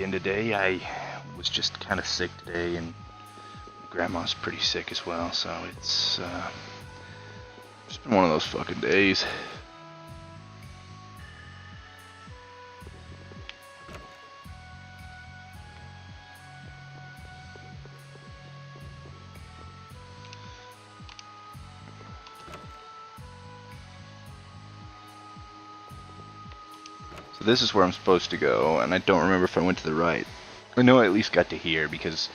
again today. I was just kind of sick today, and Grandma's pretty sick as well, so it's been one of those fucking days. So this is where I'm supposed to go, and I don't remember if I went to the right. I know I at least got to here, because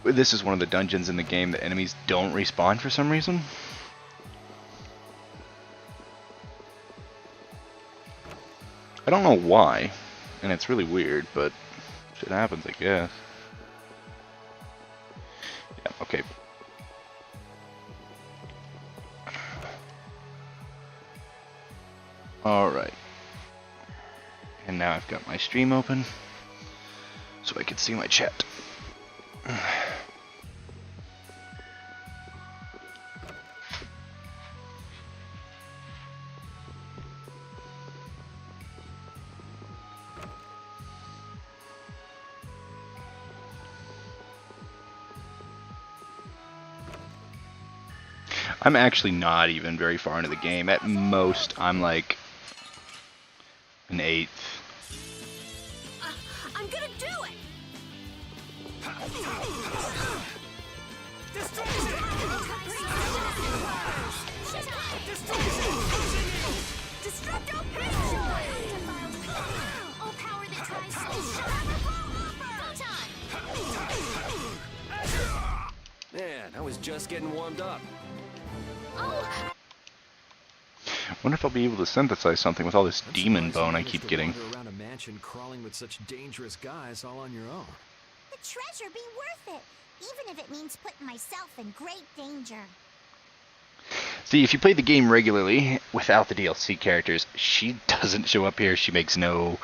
this is one of the dungeons in the game that enemies don't respawn for some reason. I don't know why, and it's really weird, but shit happens, I guess. Yeah, okay. Alright. And now I've got my stream open, so I can see my chat. I'm actually not even very far into the game. At most, I'm like an eighth. I'm gonna do it. Destructo all power that tries to Man, I was just getting warmed up. Wonder if I'll be able to synthesize something with all this demon bone I keep getting. Around a mansion crawling with such dangerous guys all on your own. the treasure be worth it, even if it means putting myself in great danger. See, if you play the game regularly without the DLC characters, she doesn't show up here. She makes no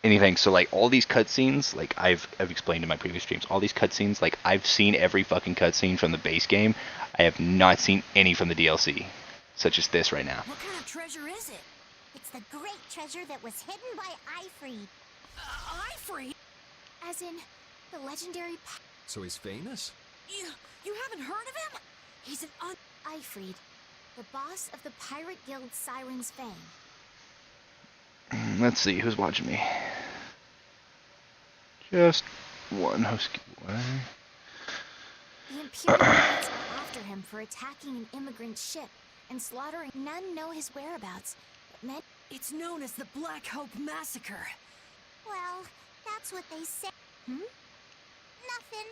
anything. So like all these cutscenes, like I've explained in my previous streams, all these cutscenes, like I've seen every fucking cutscene from the base game. I have not seen any from the DLC, such as this right now. What kind of treasure is it? It's the great treasure that was hidden by Aifread. Aifread? As in, the legendary... So he's famous? You haven't heard of him? He's an Aifread, the boss of the Pirate Guild Siren's Fang. Let's see, who's watching me? Just one husky boy. The Imperial Knights are after him for attacking an immigrant ship and slaughtering. None know his whereabouts, but men... It's known as the Black Hope Massacre. Well, that's what they say. Hmm? Nothing.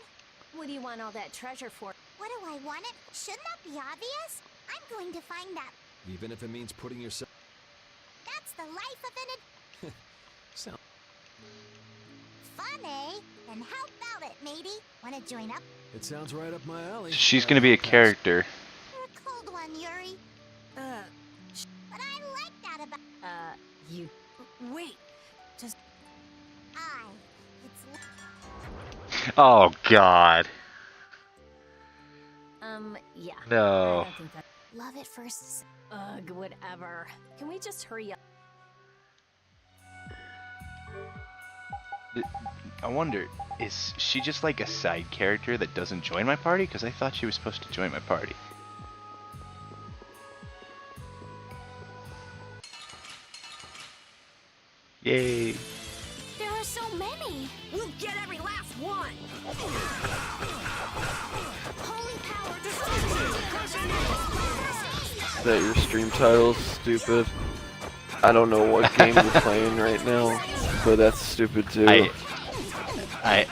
What do you want all that treasure for? What do I want it? Shouldn't that be obvious? I'm going to find that. Even if it means putting yourself... That's the life of an... Sound... Fun, eh? Then how about it, matey? Wanna join up? It sounds right up my alley. She's gonna be a character. You're a cold one, Yuri. But I like that about... You... Wait. Just... It's... Oh God. Yeah. No. I don't think that... Love at first... Ugh, whatever. Can we just hurry up? I wonder, is she just like a side character that doesn't join my party? Because I thought she was supposed to join my party. Yay. There are so many! We'll get every last one! Holy power... Is that your stream title? Stupid. I don't know what game you're playing right now, but that's stupid too. I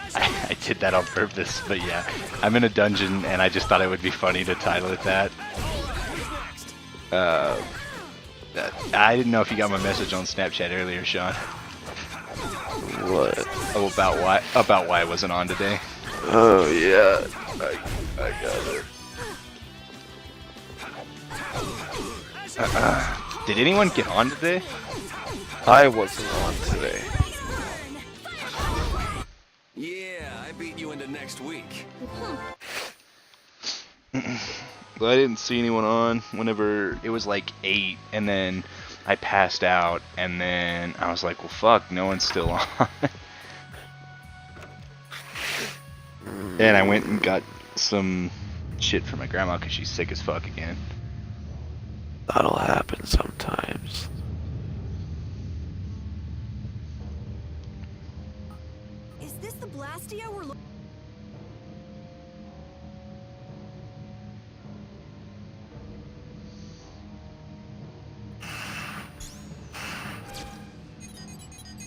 did that on purpose, but yeah. I'm in a dungeon, and I just thought it would be funny to title it that. I didn't know if you got my message on Snapchat earlier, Sean. What? Oh, about why I wasn't on today. Oh yeah, I got it. Did anyone get on today? I wasn't on today. Yeah, I beat you into next week. Well, I didn't see anyone on whenever it was like 8, and then I passed out, and then I was like, well, fuck, no one's still on. And I went and got some shit for my grandma because she's sick as fuck again. That'll happen sometimes. Is this the Blastia we're looking?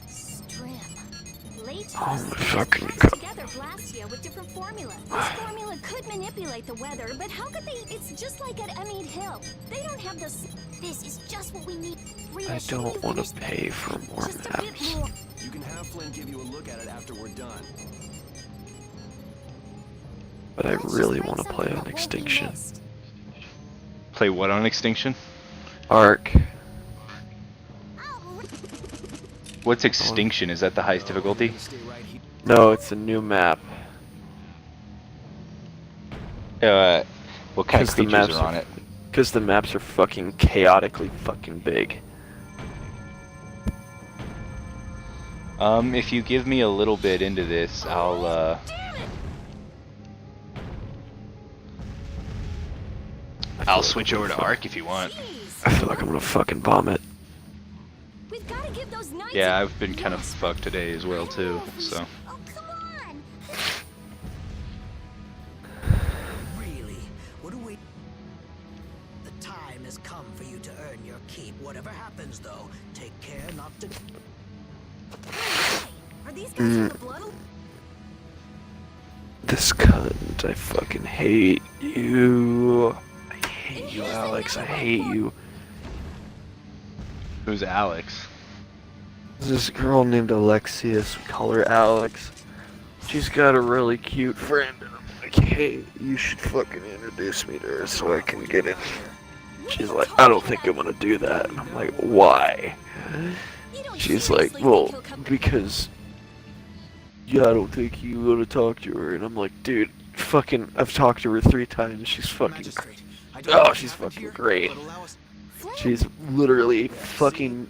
Strim. Late Oh my Just fucking mixed god. together Blastia with different formula. This formula could manipulate the weather, but how could they? It's just like at Emmead Hill. They don't have this. This is just what we need. Rita, I shouldn't you don't want finish to pay for more just a bit maps. more? You can have Flynn give you a look at it after we're done. But I Let's just really bring want to something play that on won't be Extinction. missed. Play what on Extinction? Arc. Oh, What's Extinction? Is that the highest difficulty? Stay right here. No, it's a new map. What kind of 'Cause the creatures maps are on it? Because the maps are fucking chaotically fucking big. If you give me a little bit into this, I'll switch over to Ark if you want. jeez. I feel like I'm gonna fucking bomb it. We've got to give those knights. Yeah, a- I've been kind of Yes, fucked today as well I don't too. know if we So should- Oh, come on. Really? What do we... The time has come for you to earn your keep. Whatever happens, though, take care not to... Are these guys from the blood? This cunt, I fucking hate you. I hate you, Alex. I hate you. who's Alex? There's this girl named Alexius. We call her Alex. She's got a really cute friend, and I'm like, hey, you should fucking introduce me to her so I can get in here. She's like, I don't think I'm gonna do that. And I'm like, why? You don't She's like, seriously well, think he'll come- because yeah, I don't think you want to talk to her. And I'm like, dude, fucking, I've talked to her 3 times. She's fucking, Magistrate, I don't oh, know what she's happened fucking here, great. but allow us- Flynn, She's literally fucking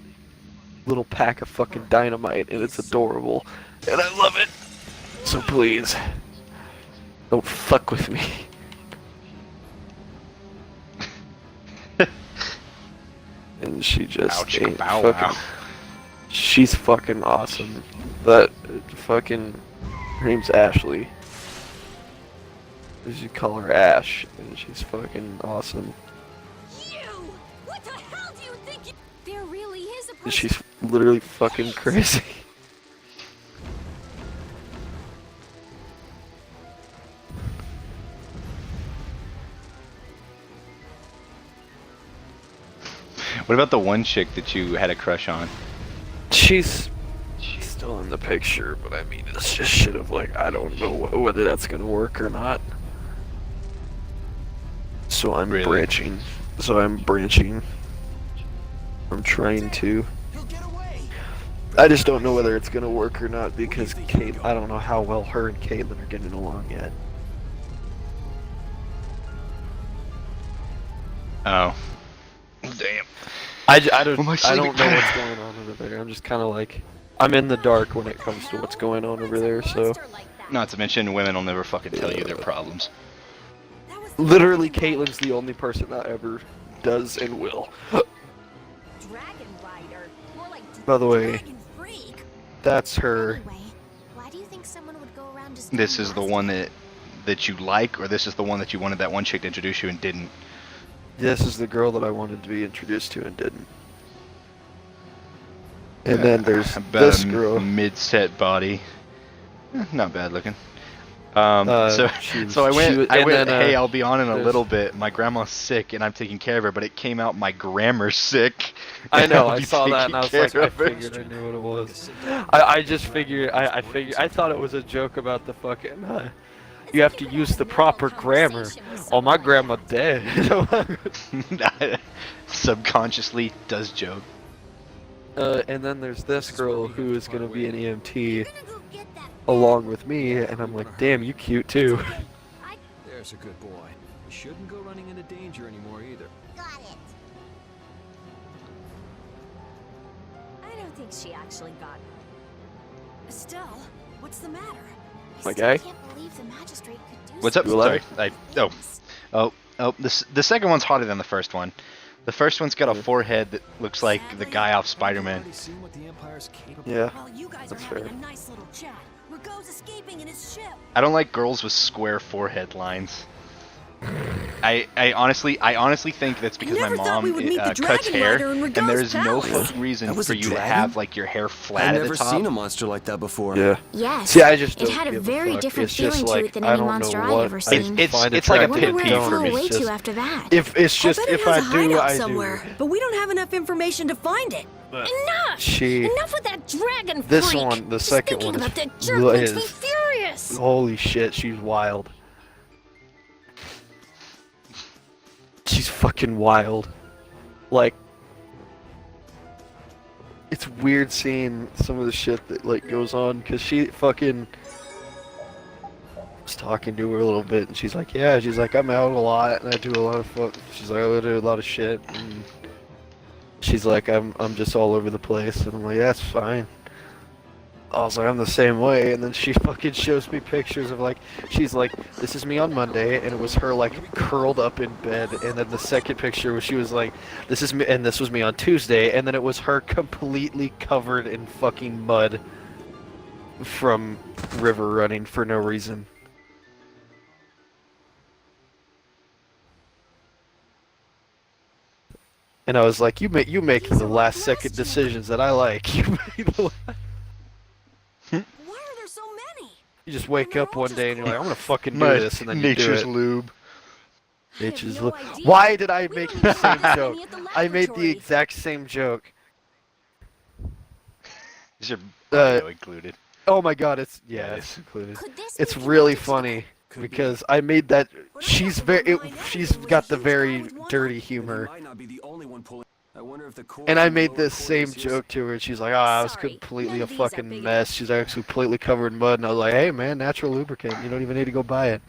little pack of fucking dynamite, and it's adorable, and I love it. So please, don't fuck with me. And she just Ouch, ain't bow fucking. wow. She's fucking awesome. That fucking, her name's Ashley. You call her Ash, and she's fucking awesome. You! What the hell do you think you... There really is a person... And she's literally fucking crazy. What about the one chick that you had a crush on? She's still in the picture, but I mean, it's just shit of like, I don't know whether that's gonna work or not. So I'm Really? branching. I'm trying to. He'll get away. I just don't know whether it's gonna work or not because Kate. I don't know how well her and Caitlin are getting along yet. Oh. Damn. I Well, my don't know sleeping- what's going on over there. I'm just kind of like, I'm in the dark when it comes to what's going on over there. So Not to mention, women will never fucking tell you their problems. That was literally, Caitlin's the only person that ever does and will. Dragon Rider. More like... By the way, Dragon Freak. that's her. Anyway, why do you think someone would go around just... This killing is the Blastia? one that you like, or this is the one that you wanted that one chick to introduce you and didn't? This is the girl that I wanted to be introduced to and didn't. And then there's About this a girl. mid-set body. Not bad looking. So I went. Hey, I'll be on in a there's- little bit. My grandma's sick, and I'm taking care of her. But it came out my grammar's sick. I and know, I'll I be saw that and I was taking like, care I of her. figured I knew what it was. I just figured, I figured, I thought it was a joke about the fucking, you have to use the proper grammar. Oh, my grandma dead. Subconsciously does joke. And then there's this girl who is going to be an EMT Gonna go get that... along with me, and I'm like, damn, you cute too. There's a good boy. You shouldn't go running into danger anymore either. Got it. I don't think she actually got Estelle, what's the matter? My guy? Can't believe the magistrate could do What's up? You alive? Sorry. The second one's hotter than the first one. The first one's got a forehead that looks like the guy off Spider-Man. Already seen what the Empire's capable Yeah. While you guys That's are having fair. a nice little chat, Rago's escaping in his ship. I don't like girls with square forehead lines. I honestly think that's because my never thought we mom would meet the cuts Dragon hair, Rider in and Rago's there's no palace. fucking reason That was for a you to dragon? have like your hair flat I've at the never top. seen a monster like that before. Yeah. Yes. See, I just It don't had a give very fuck. different It's just feeling to like, it than I any don't monster know I've what ever I seen. It's find like a I attractive wonder where it pet about peeve flew for me. away It's to just- after that. If it's just I bet if it has I a do, hideout I somewhere, do. but we don't have enough information to find it. Enough! She, Enough with that dragon this freak! one, the Just second thinking one about that is, jerk makes me is furious! holy shit, she's wild. She's fucking wild. Like, it's weird seeing some of the shit that like goes on because she fucking was talking to her a little bit and she's like, yeah, she's like, I'm out a lot and I do a lot of she's like, I do a lot of shit and she's like, I'm just all over the place and I'm like, that's fine. I was like, I'm the same way, and then she fucking shows me pictures of like, she's like, this is me on Monday, and it was her like curled up in bed, and then the second picture was she was like, this is me, and this was me on Tuesday, and then it was her completely covered in fucking mud from river running for no reason. And I was like, you make the last second decisions that I like. You make the Why are there so many? You just wake up one day and you're like, I'm gonna fucking do My this, and then you do nature's it. lube. Nature's no lube. idea. Why did I We make don't the even same have joke? any at the I made the laboratory. exact same joke. Is your Uh, audio included? Oh my god, it's Yeah, it it's is. included. Could this It's be really connected to funny because I made that. She's she's got the very dirty He humor. might not be the only one pulling. I wonder if the core And I from the made lower this same quarters is- joke to her, and she's like, "Oh, I was Sorry, completely none a of these are fucking big mess." She's actually completely covered in mud, and I was like, "Hey, man, natural lubricant. You don't even need to go buy it."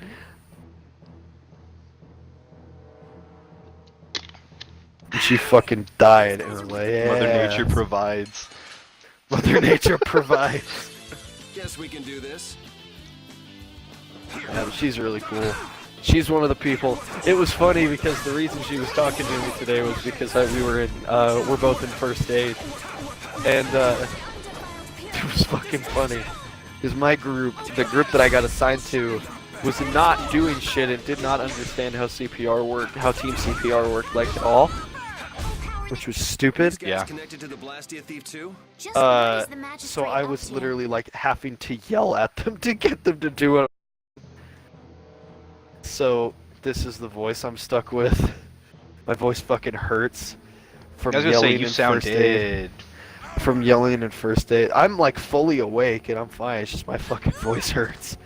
And she fucking died, and I'm like, "Yeah." Mother Nature provides. Mother Nature provides. Guess we can do this. Yeah, but she's really cool. She's one of the people. It was funny because the reason she was talking to me today was because we're both in first aid, and it was fucking funny. Because my group, the group that I got assigned to, was not doing shit and did not understand how CPR worked, how team CPR worked like at all, which was stupid. This guy's Yeah. connected to the Blastia thief too? Just what is the magistrate So I up was to? literally like having to yell at them to get them to do it. So this is the voice I'm stuck with. My voice fucking hurts from I was gonna yelling say you in sound first aid. dead. From yelling in first aid. I'm like fully awake and I'm fine. It's just my fucking voice hurts.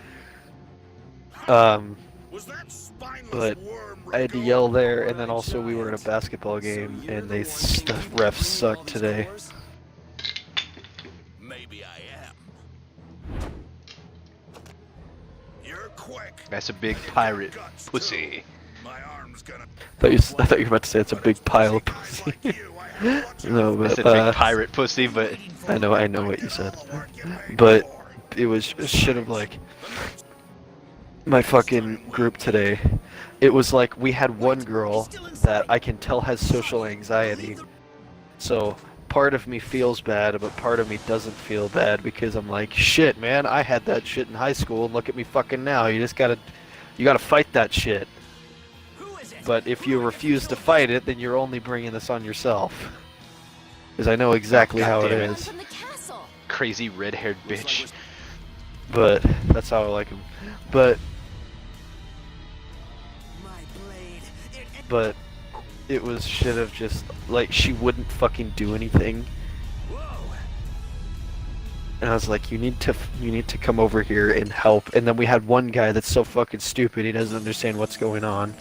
But I had to yell there, and then also we were in a basketball game, and the refs sucked today. Maybe I am. You're quick. That's a big pirate pussy. My arm's gonna I thought you were about to say it's a big pile of pussy. No, I but said big pirate pussy, but I know what you said. But it was shit of like my fucking group today. It was like we had one girl that I can tell has social anxiety. So part of me feels bad, but part of me doesn't feel bad because I'm like, shit, man, I had that shit in high school and look at me fucking now. You gotta fight that shit. But if you refuse to fight it, then you're only bringing this on yourself. Because I know exactly God how it damn it. is. From the castle. crazy red-haired bitch. But that's how I like him. But My blade. but it was shit of just like she wouldn't fucking do anything. And I was like, you need to come over here and help. And then we had one guy that's so fucking stupid he doesn't understand what's going on.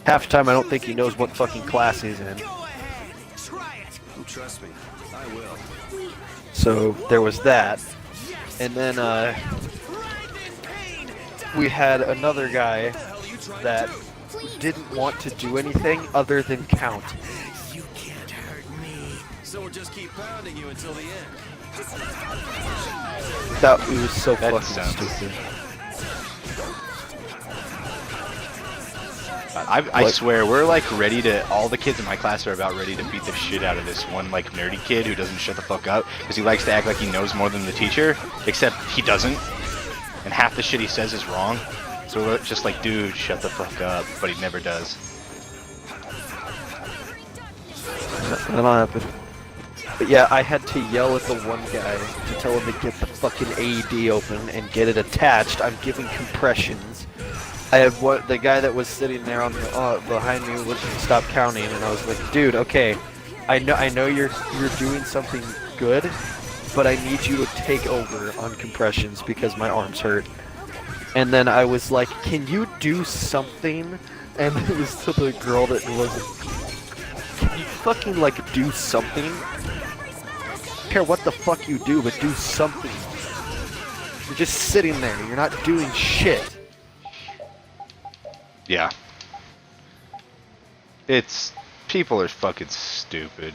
Half the time I don't think he knows what fucking class he's in. Go ahead. Try it. Trust me, I will. So there was that. And then we had another guy that didn't want to do anything other than count. You can't hurt me. So we'll just keep pounding you until the end. That it was so That fucking sounds- stupid. I What? swear, we're like ready to. All the kids in my class are about ready to beat the shit out of this one like nerdy kid who doesn't shut the fuck up because he likes to act like he knows more than the teacher, except he doesn't, and half the shit he says is wrong. So we're just like, dude, shut the fuck up, but he never does. That'll happen. But yeah, I had to yell at the one guy to tell him to get the fucking AED open and get it attached. I'm giving compressions. I have the guy that was sitting there on the, behind me wouldn't stop counting, and I was like, dude, okay, I know you're doing something good, but I need you to take over on compressions because my arms hurt. And then I was like, can you do something? And it was to the girl that wasn't. Can you fucking like do something? I don't care what the fuck you do, but do something. You're just sitting there. You're not doing shit. Yeah. It's people are fucking stupid.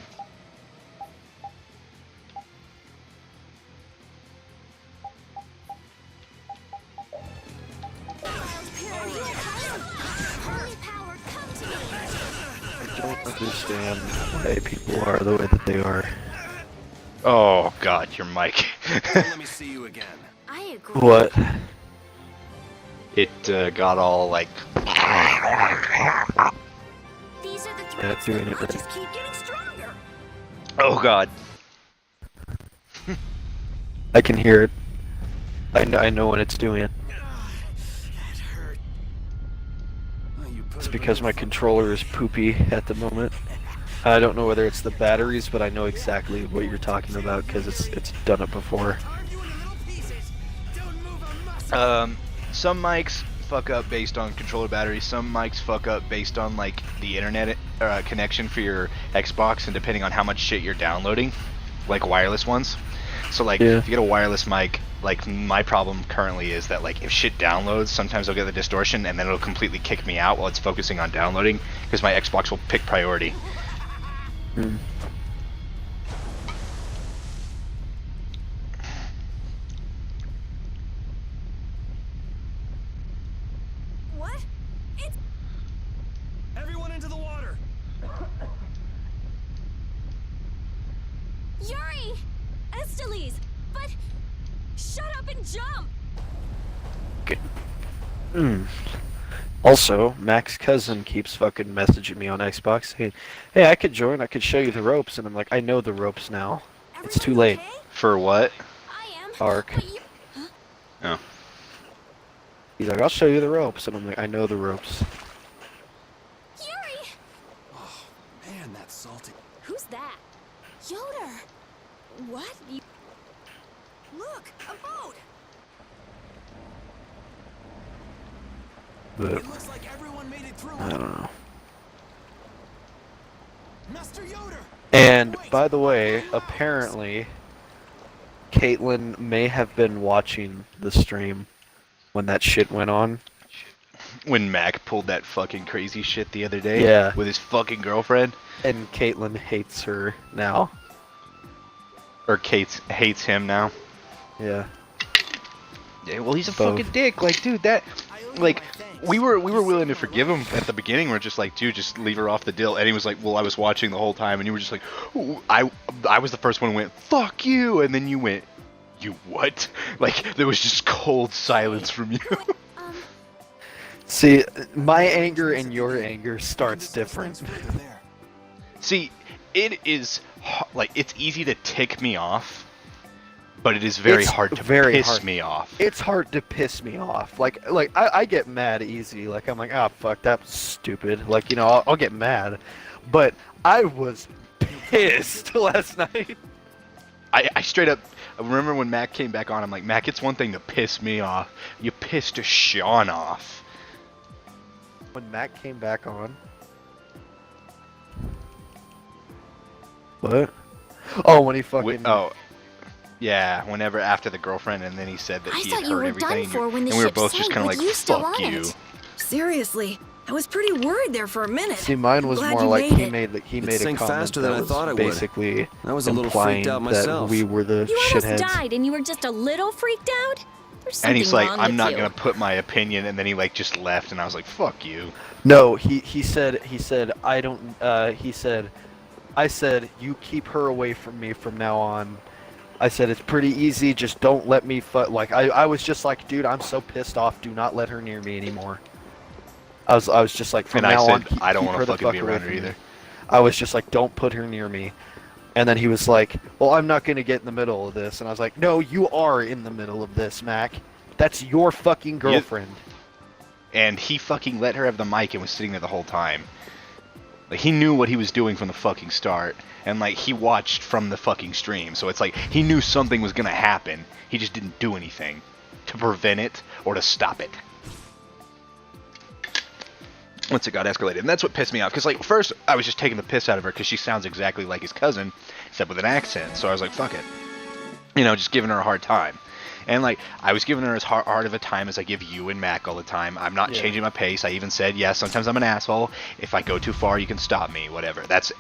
Holy power, come to me! I don't understand why people are the way that they are. Oh god, your mic. Let me see you again. I agree. What? It got all like. These are the Yeah, threats doing that it will right. just keep getting stronger. Oh god. I can hear it. I know when it's doing it. That hurt. Oh, you put It's it because in my the- controller is poopy at the moment. I don't know whether it's the batteries, but I know exactly what you're talking about because it's done it before. Some mics fuck up based on controller batteries. Some mics fuck up based on like the internet connection for your Xbox, and depending on how much shit you're downloading, like wireless ones. So like Yeah. if you get a wireless mic, like my problem currently is that like if shit downloads, sometimes I'll get the distortion and then it'll completely kick me out while it's focusing on downloading because my Xbox will pick priority. Hmm. What? It's Everyone into the water. Yuri! Estellise! But shut up and jump! Also, Mac's cousin keeps fucking messaging me on Xbox saying, "Hey, I could join. I could show you the ropes." And I'm like, "I know the ropes now. It's too late." okay? For what? I am. Arc. But you... Oh. He's like, "I'll show you the ropes," and I'm like, "I know the ropes." Yuri! Oh, man, that's salty. Who's that? Yoder! What? You... Look, a boat. But It looks like everyone made it through. I don't know. Master Yoder. And by the way, apparently, Caitlin may have been watching the stream when that shit went on. When Mac pulled that fucking crazy shit the other day Yeah. with his fucking girlfriend. And Caitlin hates her now. Or Kate hates him now. Yeah. Yeah, well, he's a Both. fucking dick. Like, dude, that, like, we were willing to forgive him at the beginning. We're just like, dude, just leave her off the deal. And he was like, well, I was watching the whole time, and you were just like, ooh, I was the first one who went, fuck you, and then you went, you what? Like, there was just cold silence from you. See, my anger and your anger starts different. See, it is like it's easy to tick me off, but it is very It's hard to very piss hard. me off. It's hard to piss me off. Like I get mad easy. Like I'm like, ah, fuck, that's stupid. Like, you know, I'll get mad. But I was pissed last night. I straight up I remember when Mac came back on. I'm like, Mac, it's one thing to piss me off. You pissed Sean off. When Mac came back on. What? Oh, when he fucking. Oh, yeah. Whenever after the girlfriend, and then he said that I he thought had you heard were everything, done for when the and we were ship both just sank kind of with like, you still "Fuck on you." it. Seriously, I was pretty worried there for a minute. See, mine was Glad more you like made he it. made It a sank comment faster that than I was thought it would. basically I was a little implying freaked out that myself. we were the You almost shitheads. died and you were just a little freaked out? There's something And he's like, wrong I'm with not you. gonna put my opinion, and then he like just left, and I was like, fuck you. No, he said I don't. I said you keep her away from me from now on. I said it's pretty easy. Just don't let me like I was just like, dude, I'm so pissed off. Do not let her near me anymore. I was just like, from And I now said, on, keep, I don't keep want her to the fucking fuck be away around from her me. either. I was just like, don't put her near me. And then he was like, well, I'm not gonna get in the middle of this. And I was like, no, you are in the middle of this, Mac. That's your fucking girlfriend. And he fucking let her have the mic and was sitting there the whole time. Like, he knew what he was doing from the fucking start, and like he watched from the fucking stream, so it's like he knew something was gonna happen. He just didn't do anything to prevent it or to stop it. Once it got escalated, and that's what pissed me off. Because like first I was just taking the piss out of her because she sounds exactly like his cousin, except with an accent. So I was like, fuck it, you know, just giving her a hard time. And like I was giving her as hard of a time as I give you and Mac all the time. I'm not changing my pace. I even said, yeah, sometimes I'm an asshole. If I go too far, you can stop me. Whatever. That's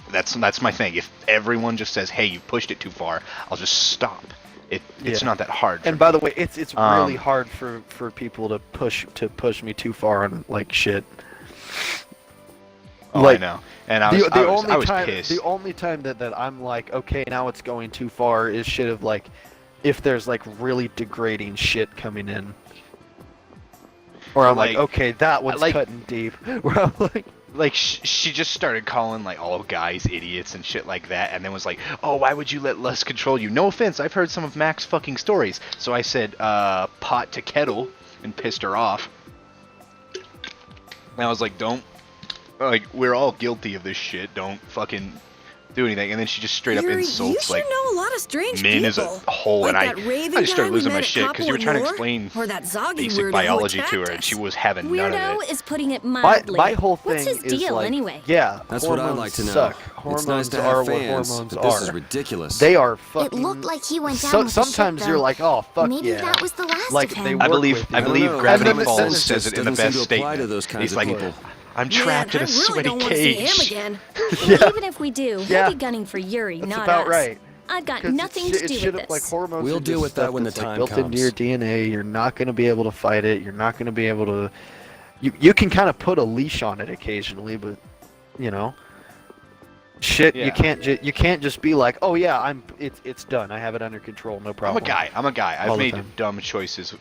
my thing. If everyone just says, hey, you pushed it too far, I'll just stop. It's not that hard. And by the way, it's really hard for people to push me too far on like shit. Oh, like, I know. And I was time, pissed. The only time that I'm like, okay, now it's going too far is shit of like, if there's like really degrading shit coming in. Or I'm like, okay, that one's like, cutting deep. Where I'm like, she just started calling like all guys idiots and shit like that, and then was like, oh, why would you let lust control you? No offense, I've heard some of Mac's fucking stories. So I said, pot to kettle, and pissed her off. And I was like, don't, like, we're all guilty of this shit. Don't fucking do anything. And then she just straight up Yuri, insults you like know a lot of strange men people. as a whole, like and that Raven I just started guy we losing met my at shit because you were trying to Copple explain or that Zoggy basic weirdo biology who to her, attacked and she us. was having none of Weirdo it. is putting it mildly. my whole thing What's his is deal like, anyway? yeah, That's what I'd like to know. suck. It's Hormones nice to are have what fans, hormones but this are. is ridiculous. They are fucking. It looked like he went down with the sometimes ship, you're though. like, oh fuck Maybe yeah. that was the last Like, of him. they I work believe with you. I don't know. Gravity And then- Falls then- says it in the doesn't best seem to apply statement. to those kinds He's of like, people. I'm Man, trapped in I a really sweaty don't want to see him cage. again. Well, even if we do, Yeah. he'll be gunning for Yuri, That's not about us. right. I've got 'Cause nothing it's to do shit with of, like, this. hormones We'll are deal just with that stuff when the that's, like, time built into comes. your DNA. You're not going to be able to fight it. You're not going to be able to. You can kind of put a leash on it occasionally, but you know, shit. Yeah. You can't just be like, oh yeah, it's done. I have it under control. No I'm problem. a guy. All I've the made time. dumb choices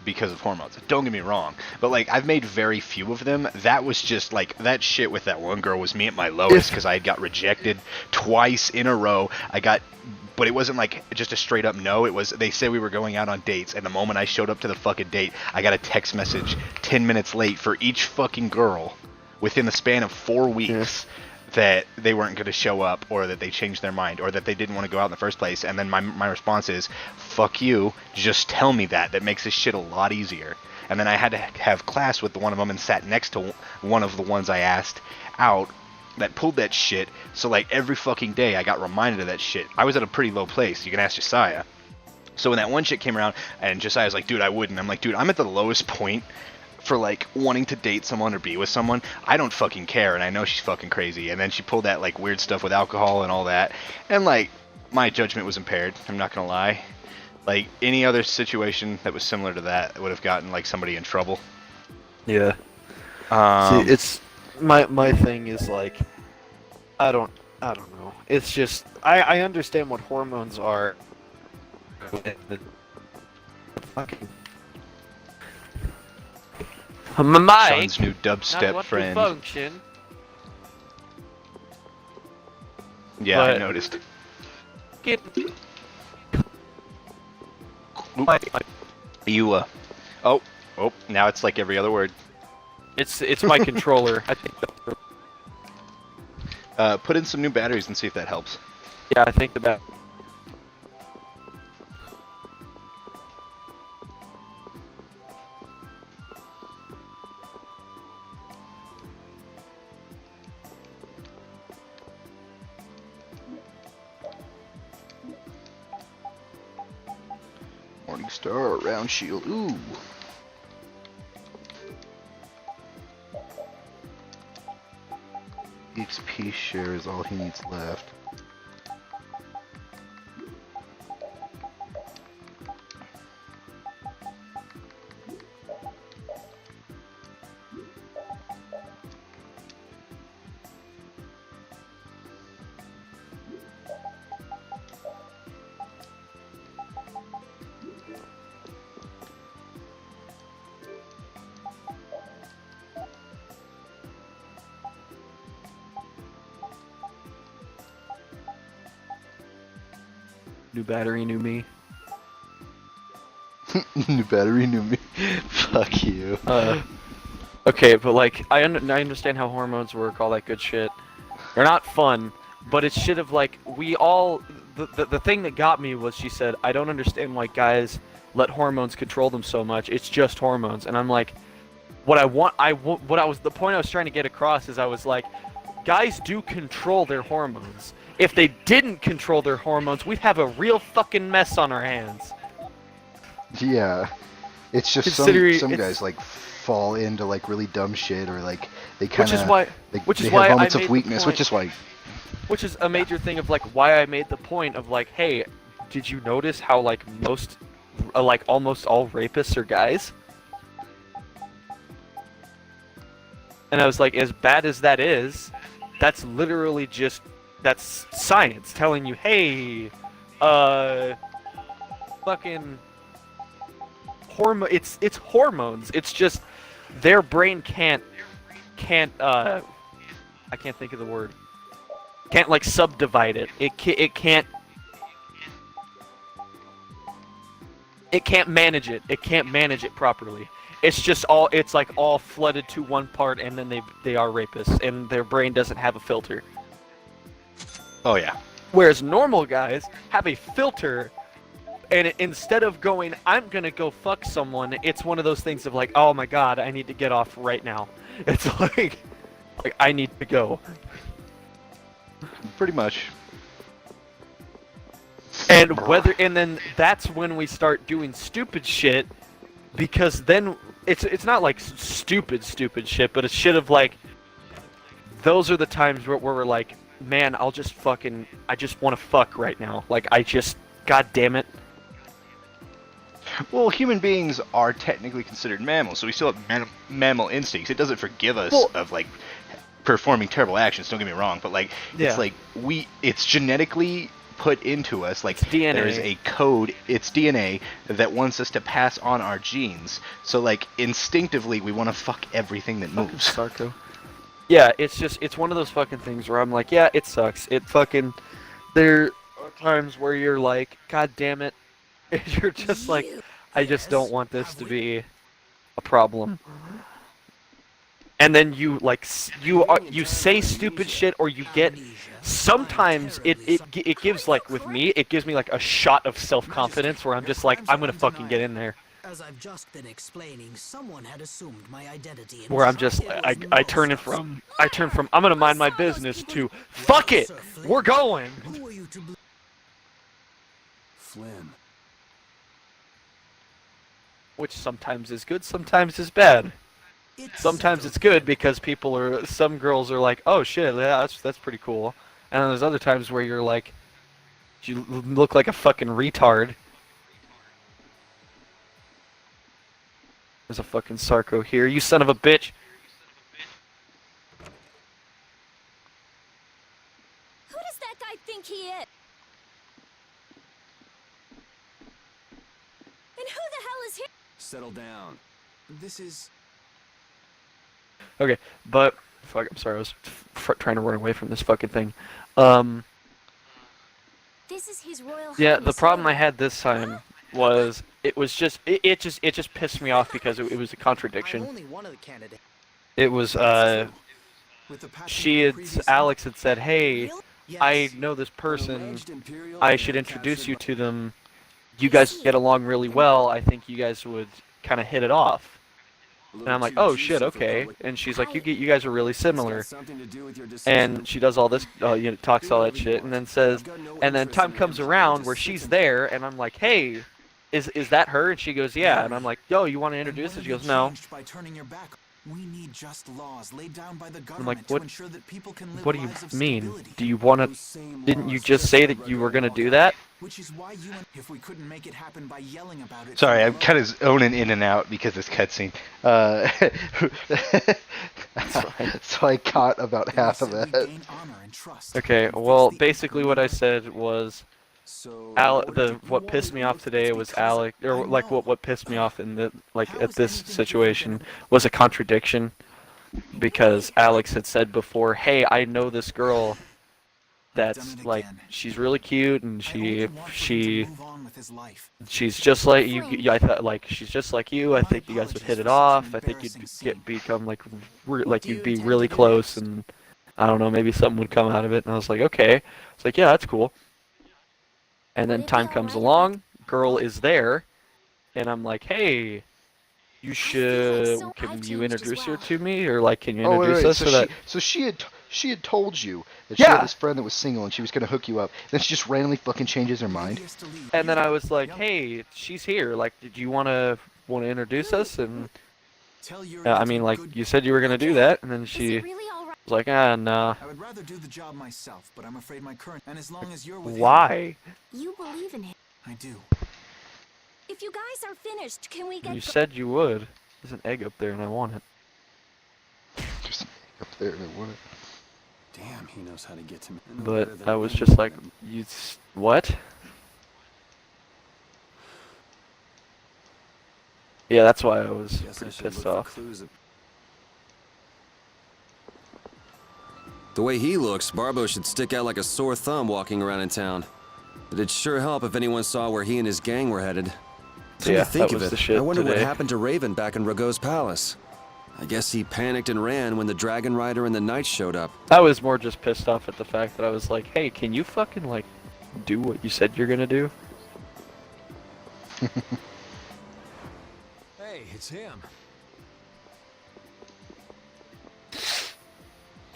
because of hormones. Don't get me wrong, but like I've made very few of them. That was just like that shit with that one girl was me at my lowest because I had got rejected twice in a row. But it wasn't like just a straight up no. It was they said we were going out on dates, and the moment I showed up to the fucking date, I got a text message 10 minutes late for each fucking girl within the span of 4 weeks. That they weren't going to show up, or that they changed their mind, or that they didn't want to go out in the first place. And then my response is, fuck you, just tell me that. That makes this shit a lot easier. And then I had to have class with one of them and sat next to one of the ones I asked out that pulled that shit. So like every fucking day I got reminded of that shit. I was at a pretty low place. You can ask Josiah. So when that one shit came around and Josiah's like, dude, I wouldn't. I'm like, dude, I'm at the lowest point for like wanting to date someone or be with someone. I don't fucking care, and I know she's fucking crazy. And then she pulled that like weird stuff with alcohol and all that, and like my judgment was impaired. I'm not gonna lie. Like any other situation that was similar to that would have gotten like somebody in trouble. Yeah. See, it's my thing is like, I don't know. It's just I understand what hormones are. Fucking. Sean's new dubstep friend. Function. Yeah, I But- noticed. Get. You oh, now it's like every other word. It's my controller. I think. Put in some new batteries and see if that helps. Yeah, I think about. Morningstar, round shield, ooh. XP share is all he needs left. New battery, new me. New battery, new me. Fuck you. Okay, but like, I understand how hormones work, all that good shit. They're not fun, but it's shit of like, we all, the thing that got me was she said, I don't understand why guys let hormones control them so much, it's just hormones. And I'm like, the point I was trying to get across is I was like, guys do control their hormones. If they didn't control their hormones, we'd have a real fucking mess on our hands. Yeah. It's just some guys like fall into like really dumb shit, or like they kind of they have moments of weakness, which is a major thing of like why I made the point of like, hey, did you notice how like almost all rapists are guys? And I was like, as bad as that is, that's literally that's science telling you, hey, fucking it's hormones. It's just their brain can't I can't think of the word. Can't like subdivide it. It can't manage it. It can't manage it properly. It's like all flooded to one part, and then they are rapists, and their brain doesn't have a filter. Oh yeah. Whereas normal guys have a filter, and instead of going, I'm gonna go fuck someone, it's one of those things of like, oh my god, I need to get off right now. It's like I need to go. Pretty much. And then that's when we start doing stupid shit, because then it's not like stupid shit, but it's shit of like, those are the times where we're like, man, I just want to fuck right now. Like, god damn it. Well, human beings are technically considered mammals, so we still have mammal instincts. It doesn't forgive us of like performing terrible actions. Don't get me wrong, but like it's like it's genetically put into us. Like DNA. There is a code. It's DNA that wants us to pass on our genes. So like instinctively, we want to fuck everything that moves. Sarko. Yeah, it's one of those fucking things where I'm like, yeah, it sucks. There are times where you're like, god damn it. You're just like, I just don't want this to be a problem. And then you say stupid shit, or you get, sometimes it gives, like with me, it gives me like a shot of self-confidence where I'm just like, I'm gonna fucking get in there. As I've just been explaining, someone had assumed my identity. Where I'm just, I turn from I'm gonna mind my business to, fuck it, we're going. Who are you to believe? Flynn. Which sometimes is good, sometimes is bad. Sometimes it's good because some girls are like, oh shit, yeah, that's pretty cool. And then there's other times where you're like, you look like a fucking retard. There's a fucking Sarko here, you son of a bitch. Who does that guy think he is? And who the hell is he? Settle down. This is... Okay, but fuck, I'm sorry, I was trying to run away from this fucking thing. This is his royal Yeah, the highness. problem I had this time was it just pissed me off because it was a contradiction. Only one of the candidates. It was Alex had said, hey, I know this person, I should introduce you to them. You guys get along really well. I think you guys would kind of hit it off. And I'm like, oh shit, okay. And she's like, you guys are really similar. And she does all this, talks all that shit, and then says, and then time comes around where she's there, and I'm like, hey, is that her? And she goes, yeah. And I'm like, yo, you want to introduce her? She goes, no. We need just laws laid down by the I'm government like, to what? ensure that people can live What do you lives of mean? stability. Do you want Those to? same Didn't you laws just say like that you were regular gonna do walkout. that? Which is why you and if we couldn't make it happen by yelling about it. Sorry, from I'm kind of zoning in and out because this cutscene. So I caught about below, half of we it. gain honor and trust, Okay. and fix Well, the basically what I said was, So, what pissed me off today was Alec, or like what pissed me off in the at this situation was a contradiction, because Alex had said before, hey, I know this girl that's like, she's really cute and she's just like you. I thought like she's just like you. I think you guys would hit it off. I think you'd become like you'd be really close, and I don't know, maybe something would come out of it. And I was like, okay. It's like, yeah, that's cool. And then time comes along, girl is there, and I'm like, hey, you should, can you introduce her to me, or like, can you Oh, introduce wait. us so that? So she had told you that she had Yeah. this friend that was single and she was gonna hook you up. Then she just randomly fucking changes her mind. And then I was like, hey, she's here. Like, did you wanna introduce us? And I mean, like, you said you were gonna do that, and then she was like, no. I would rather do the job myself, but I'm afraid my current and as long as you're with Why? You believe in him. I do. If you guys are finished, can we get You said you would. There's an egg up there, and I want it. Just up there and I want it. Damn, he knows how to get to me. But I was just like, what? Yeah, that's why I was pretty pissed off. The way he looks, Barbo should stick out like a sore thumb walking around in town. It'd sure help if anyone saw where he and his gang were headed. Come Yeah, to think that of was the it, shit I wonder what today. happened to Raven back in Rago's palace. I guess he panicked and ran when the Dragon Rider and the Knights showed up. I was more just pissed off at the fact that I was like, hey, can you fucking, like, do what you said you're gonna do? Hey, it's him.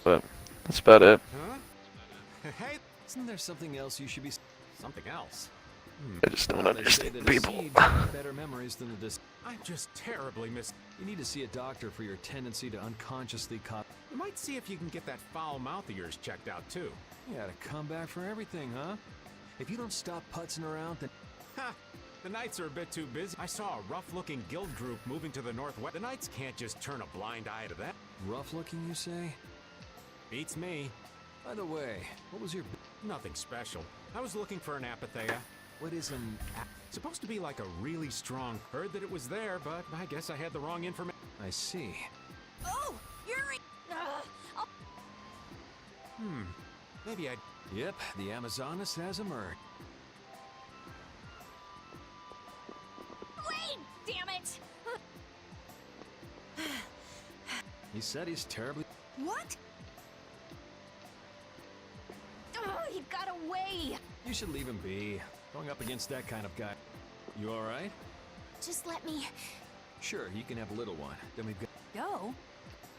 But that's about it. Huh? Hey, isn't there something else you should be... Something else? I just don't They say understand that a people. seed has better memories than a dis... I'm just terribly You need to see a doctor for your tendency to unconsciously cop... You might see if you can get that foul mouth of yours checked out too. You gotta come back for everything, huh? If you don't stop putzing around, then... Ha! The Knights are a bit too busy. I saw a rough-looking guild group moving to the northwest. The Knights can't just turn a blind eye to that. Rough-looking, you say? Beats me. By the way, what was your... Nothing special. I was looking for an Apatheia. What is an... Supposed to be like a really strong... Heard that it was there, but I guess I had the wrong information. I see. Oh, Yuri! Maybe I'd... Yep, the Amazonas has emerged. Wait! Damn it! He said he's terribly... What? Oh, he got away! You should leave him be. Going up against that kind of guy. You alright? Just let me... Sure, you can have a little one. Then we've got... Go?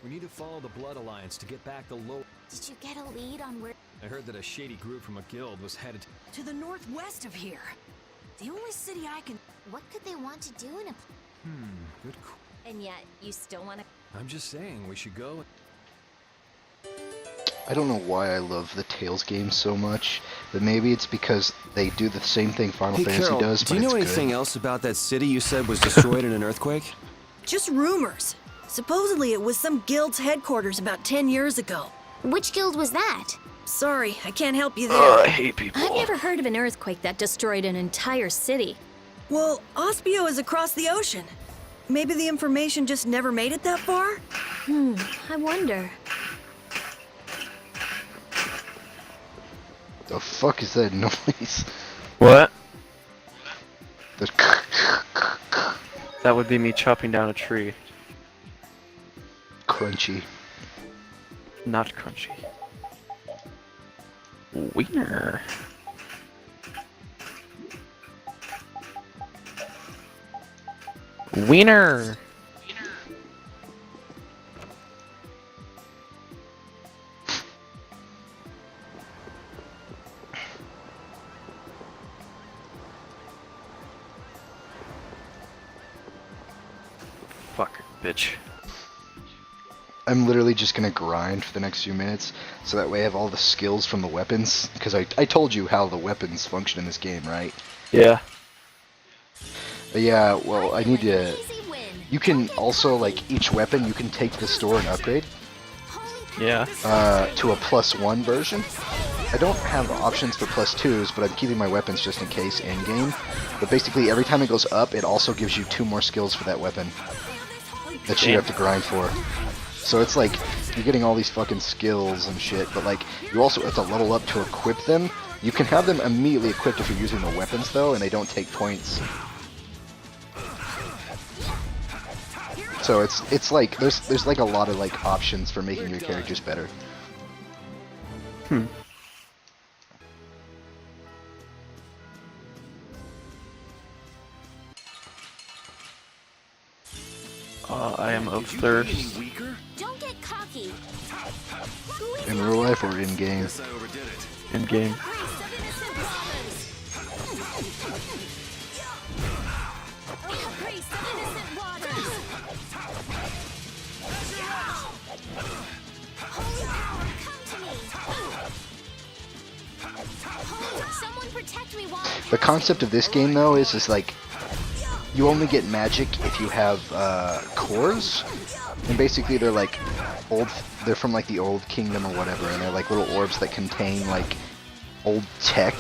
We need to follow the Blood Alliance to get back the low... Did you get a lead on where... I heard that a shady group from a guild was headed... To the northwest of here. The only city I can... What could they want to do in a... Good And yet, you still want to... I'm just saying, we should go... I don't know why I love the Tales games so much, but maybe it's because they do the same thing Final Hey, Fantasy Carol, does, do but you know it's anything good. else about that city you said was destroyed in an earthquake? Just rumors. Supposedly it was some guild's headquarters about 10 years ago. Which guild was that? Sorry, I can't help you there. Ugh, I hate people. I've never heard of an earthquake that destroyed an entire city. Well, Ospio is across the ocean. Maybe the information just never made it that far? I wonder. The fuck is that noise? What? The That would be me chopping down a tree. crunchy. Not crunchy. Wiener. Wiener. Fuck, bitch. I'm literally just gonna grind for the next few minutes, so that way I have all the skills from the weapons. Because I told you how the weapons function in this game, right? Yeah. But yeah, well, I need to. Easy win. You can also, like, each weapon you can take to the store and upgrade Yeah. to a +1 version. I don't have options for +2s, but I'm keeping my weapons just in case in game. But basically, every time it goes up, it also gives you 2 more skills for that weapon that you have to grind for. So it's like you're getting all these fucking skills and shit, but like you also have to level up to equip them. You can have them immediately equipped if you're using the weapons though, and they don't take points. So it's like there's like a lot of like options for making your characters better. I am of thirst. Don't get cocky. In real life or in game. In game. Grace of innocent waters. Holy power, come to me. Someone protect me while I'm The concept of this game though is like you only get magic if you have cores, and basically they're like they're from like the old kingdom or whatever, and they're like little orbs that contain like old tech.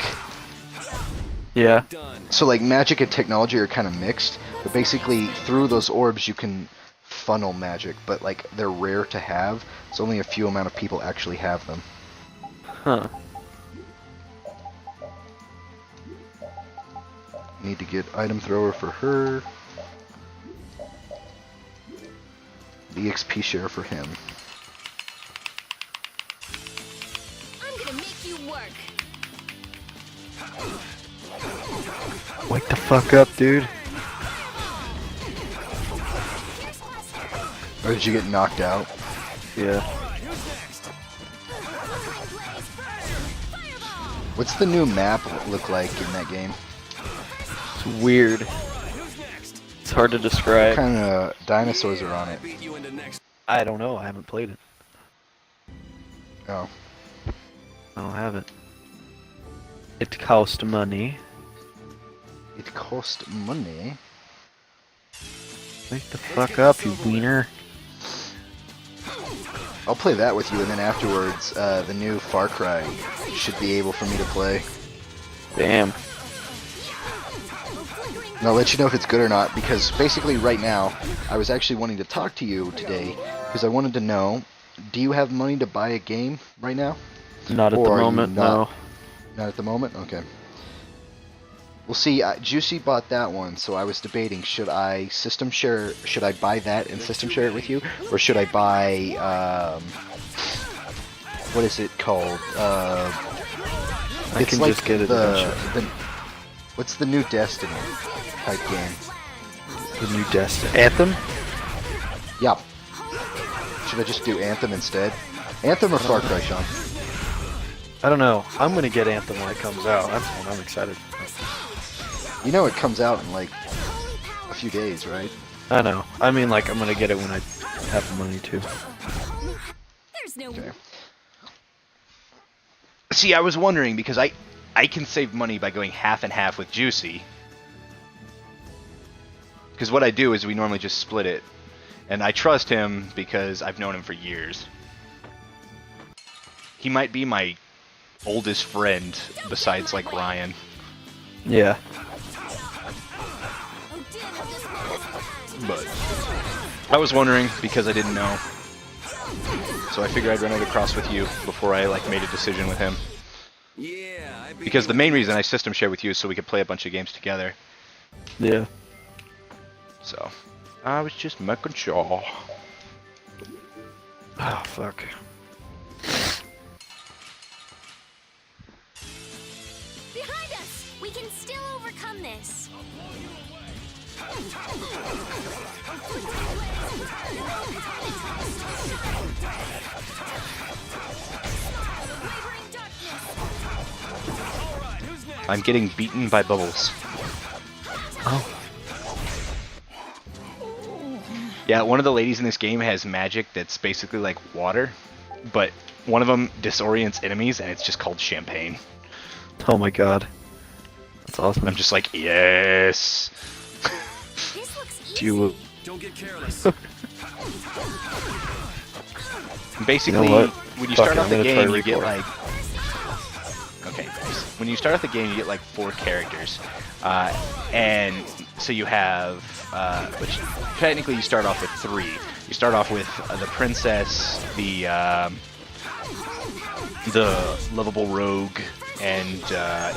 Yeah. So like magic and technology are kind of mixed, but basically through those orbs you can funnel magic, but like they're rare to have, so only a few amount of people actually have them. Huh. Need to get item thrower for her. The XP share for him. I'm gonna make you work. Wake the fuck up, dude. Or did you get knocked out? Yeah. What's the new map look like in that game? It's weird. It's hard to What describe. kind of dinosaurs are on it? I don't know. I haven't played it. Oh. I don't have it. It cost money. It cost money. Wake the fuck up, you wiener. I'll play that with you, and then afterwards, the new Far Cry should be able for me to play. Damn. And I'll let you know if it's good or not, because basically right now, I was actually wanting to talk to you today, because I wanted to know, do you have money to buy a game right now? Not at the Or are you moment, not? no. Not at the moment? Okay. Well, see, Juicy bought that one, so I was debating, should I buy that and system share it with you, or should I buy, what is it called? I can just get it eventually. What's the new Destiny type game? The new Destiny. Anthem? Yeah. Should I just do Anthem instead? Anthem or Far Cry, Sean? I don't know. I'm gonna get Anthem when it comes out. That's what I'm excited for. You know it comes out in like a few days, right? I know. I mean, like, I'm gonna get it when I have the money to. There's no Okay. See, I was wondering because I can save money by going half and half with Juicy. Because what I do is we normally just split it. And I trust him because I've known him for years. He might be my oldest friend besides like Ryan. Yeah. But I was wondering because I didn't know. So I figured I'd run it across with you before I like made a decision with him. Because the main reason I system share with you is so we could play a bunch of games together. Yeah. So I was just making sure. Oh, fuck. behind us. We can still overcome this. I'm getting beaten by bubbles. Oh. Yeah, one of the ladies in this game has magic that's basically like water, but one of them disorients enemies, and it's just called champagne. Oh my god. That's awesome. And I'm just like, yes. This looks easy. Do you, Don't get careless. Basically, You know what? when you Fuck start it, off the I'm gonna try game, you get record. like... Okay, nice. When you start off the game, you get like 4 characters. And so you have... which technically you start off with 3. You start off with the princess, the lovable rogue, and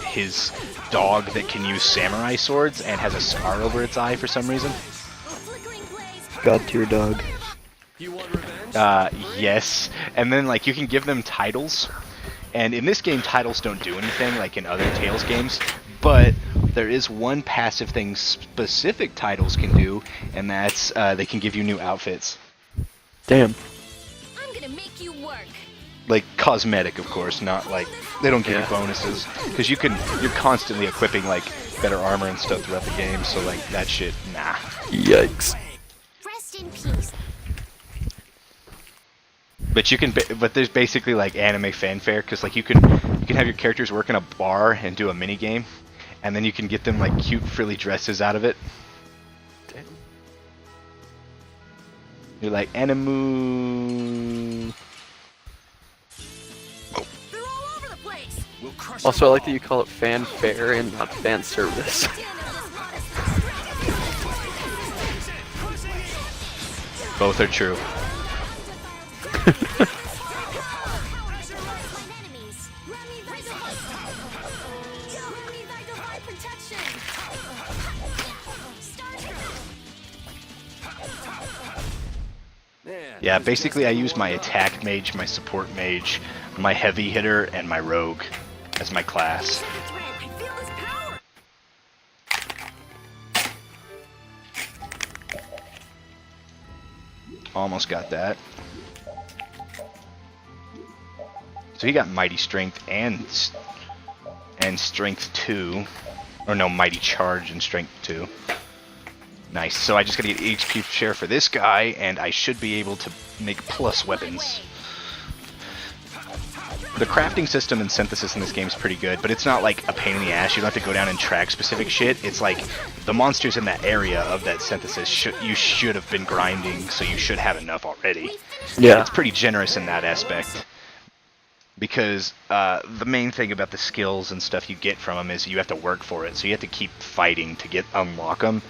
his dog that can use samurai swords and has a scar over its eye for some reason. Flickering blaze. God tier dog. You want revenge? Yes, and then like you can give them titles, and in this game titles don't do anything like in other Tales games, but there is one passive thing specific titles can do, and that's they can give you new outfits. Damn. I'm gonna make you work. Like cosmetic, of course, not like they don't give you bonuses, because you're constantly equipping like better armor and stuff throughout the game, so like that shit, nah. Yikes. Rest in peace. But you can, but there's basically like anime fanfare, because like you can have your characters work in a bar and do a mini game, and then you can get them like cute frilly dresses out of it. Damn. You're like Animu. They're all over the place. We'll crush Also, I like that you call it fanfare and not fan service. Both are true. Man, Yeah, this basically just I use my warmed up. attack mage, my support mage, my heavy hitter, and my rogue as my class. I feel this power. Almost got that. So he got mighty strength and strength 2, or no, mighty charge and strength 2. Nice. So I just gotta get HP share for this guy, and I should be able to make plus weapons. The crafting system and synthesis in this game is pretty good, but it's not like a pain in the ass. You don't have to go down and track specific shit. It's like the monsters in that area of that synthesis you should have been grinding, so you should have enough already. Yeah. It's pretty generous in that aspect. Because the main thing about the skills and stuff you get from them is you have to work for it, so you have to keep fighting to unlock them.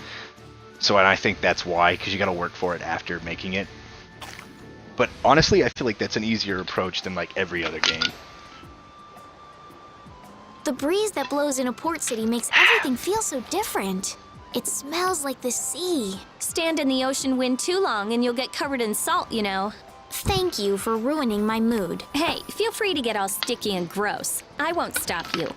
So and I think that's why, because you got to work for it after making it. But honestly, I feel like that's an easier approach than like every other game. The breeze that blows in a port city makes everything feel so different. It smells like the sea. Stand in the ocean wind too long and you'll get covered in salt, you know. Thank you for ruining my mood. Hey, feel free to get all sticky and gross. I won't stop you.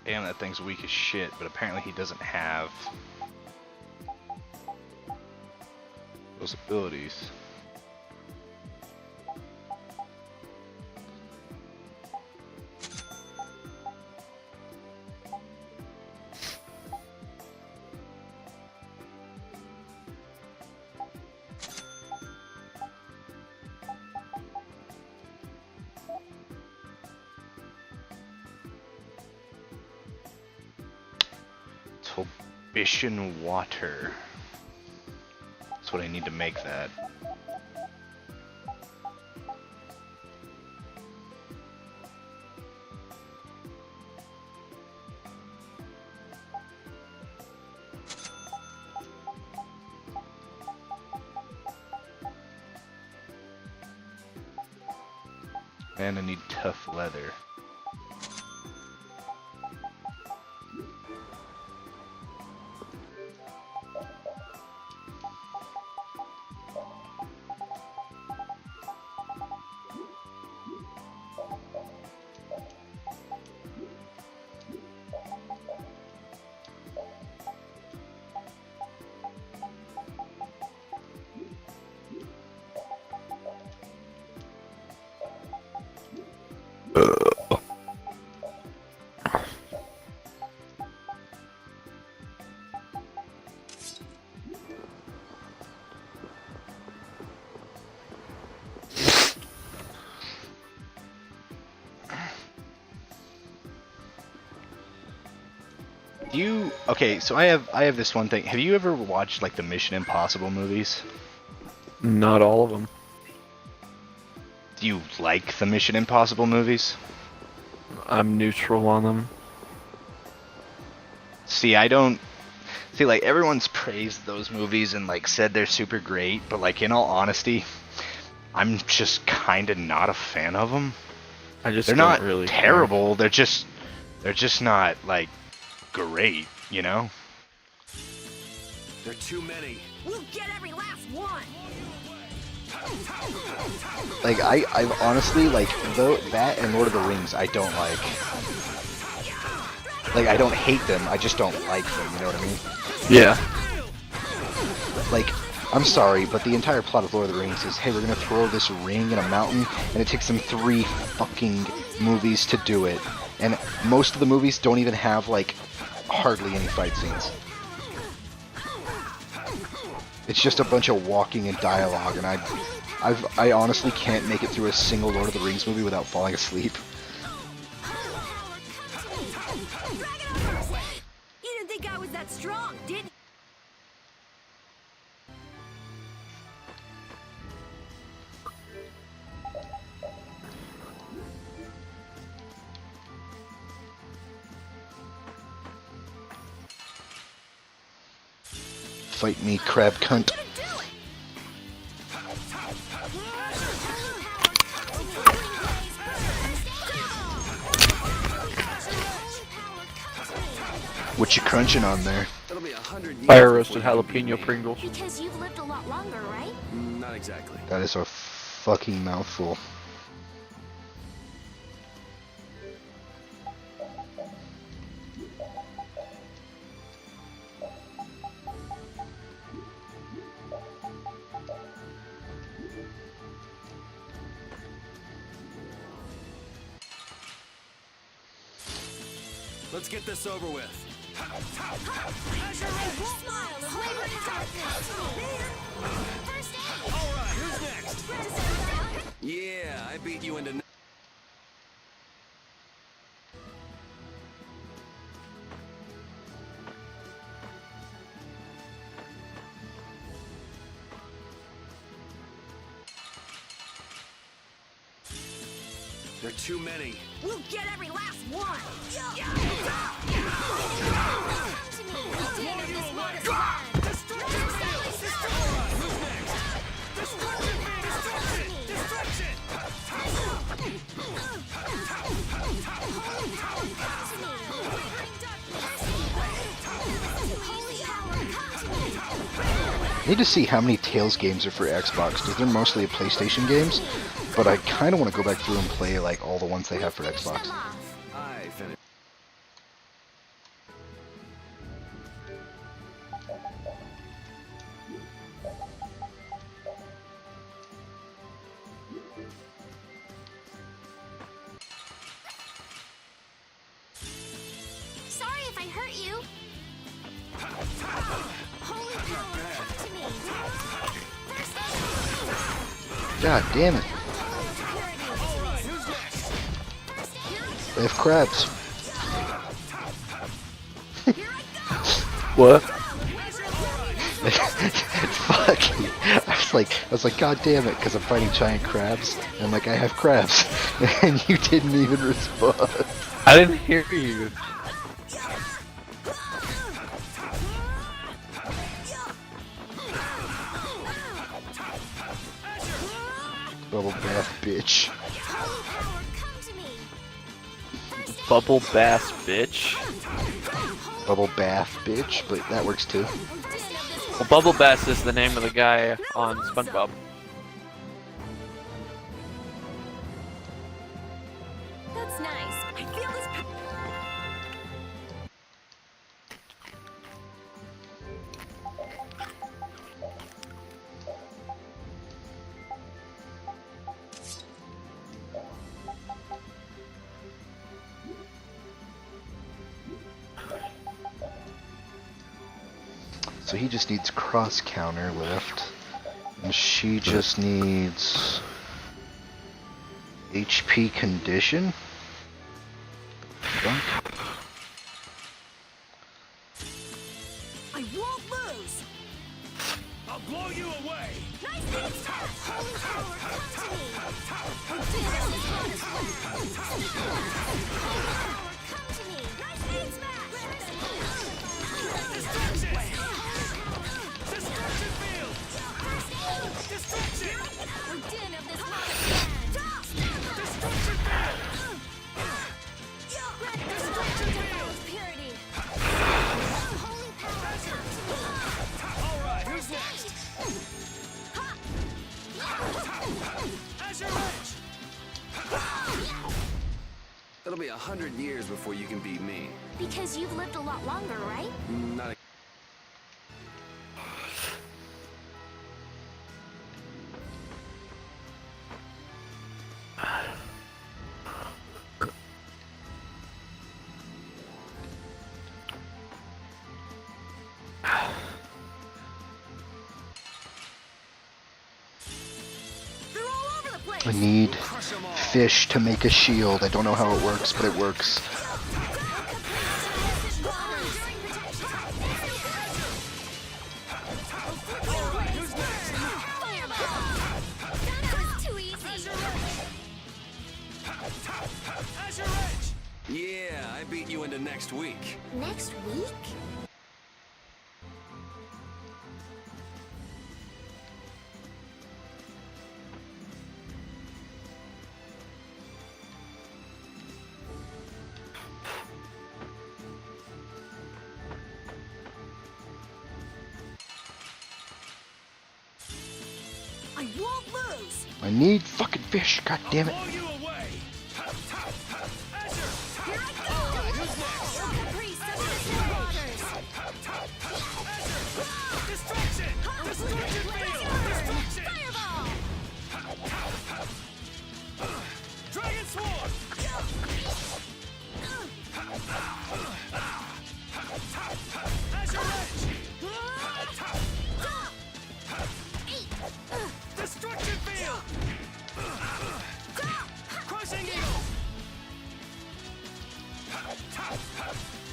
Damn, that thing's weak as shit, but apparently he doesn't have those abilities. Ambition water. That's what I need to make that. And I need tough leather. Okay, so I have this one thing. Have you ever watched like the Mission Impossible movies? Not all of them. Do you like the Mission Impossible movies? I'm neutral on them. See, I don't see, like, everyone's praised those movies and like said they're super great, but like in all honesty, I'm just kind of not a fan of them. They're don't not really terrible. They're just not like great, you know? There are too many. We'll get every last one! Like I've honestly, like, though that and Lord of the Rings I don't like. Like, I don't hate them, I just don't like them, you know what I mean? Yeah. Like, I'm sorry, but the entire plot of Lord of the Rings is, hey, we're gonna throw this ring in a mountain, and it takes them 3 fucking movies to do it. And most of the movies don't even have, like, hardly any fight scenes. It's just a bunch of walking and dialogue, and I honestly can't make it through a single Lord of the Rings movie without falling asleep. You didn't think I was that strong, did you? Fight me, crab cunt. What you crunching on there? That'll be 100 years. Fire roasted before you beat jalapeno me. Pringles. Because you've lived a lot longer, right? Not exactly. That is a fucking mouthful. Let's get this over with. Alright, who's next? Yeah, I beat you into... There are too many. We'll get every last one! I need to see how many Tales games are for Xbox, because they're mostly PlayStation games, but I kind of want to go back through and play like all the ones they have for Xbox. I finished. Sorry if I hurt you. Holy power, come to me. First aid. God damn it. They have crabs. What? Fuck you. I was like, God damn it, because I'm fighting giant crabs. And I'm like, I have crabs. And you didn't even respond. I didn't hear you. Bubble bath, bitch. Bubble bass, bitch. Bubble bath, bitch, but that works too. Well, Bubble Bass is the name of the guy on SpongeBob. That's nice. I feel this. So he just needs cross counter lift, and she just needs HP condition. Fuck. I won't lose. I'll blow you away. Nice hits! Holy power, come to me! Holy power, come to me! Nice hits, Max! Destruction field. Destruction. We're din of this modest land! Destruction field. Destruction defiled purity! Holy power, come to me! All right, who's next? Azure Edge. It'll be 100 years before you can beat me. Because you've lived a lot longer, right? Not a They're all over the place. I need fish to make a shield. I don't know how it works, but it works. Too easy! Azure Edge. Yeah, I beat you into next week. Next week? I won't lose. I need fucking fish. God damn it. Blow you away. Azure. Here I go! Caprice, send me the waters! Destruction. Destruction field. Destruction. Fireball! Dragon Swarm. Azure Edge. Destruction field. Crushing Eagle.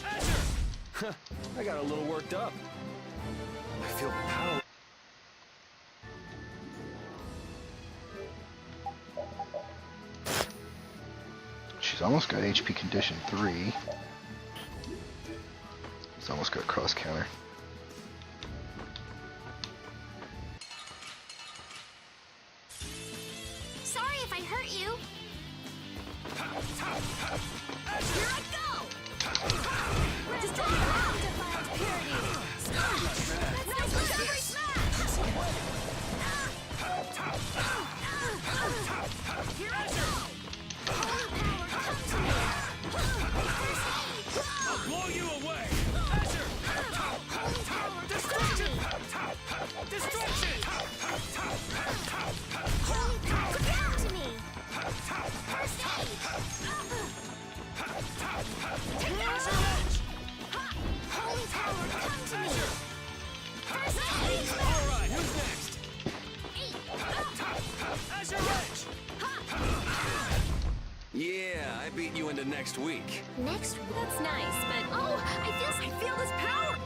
Azure. I got a little worked up. I feel power. She's almost got HP condition 3. She's almost got cross counter. Sorry if I hurt you. Here I go! Destroy defiled purity! Let's go every smash! Here I go! Holy power, come to me! I'll blow you away. Azure. Holy power, destruction! Destruction. Holy power, come to me! First aid! Holy power, come to me! First aid! All right, who's next? Azure Edge. Yeah, I beat you into next week. Next, That's nice, but oh, I feel this power!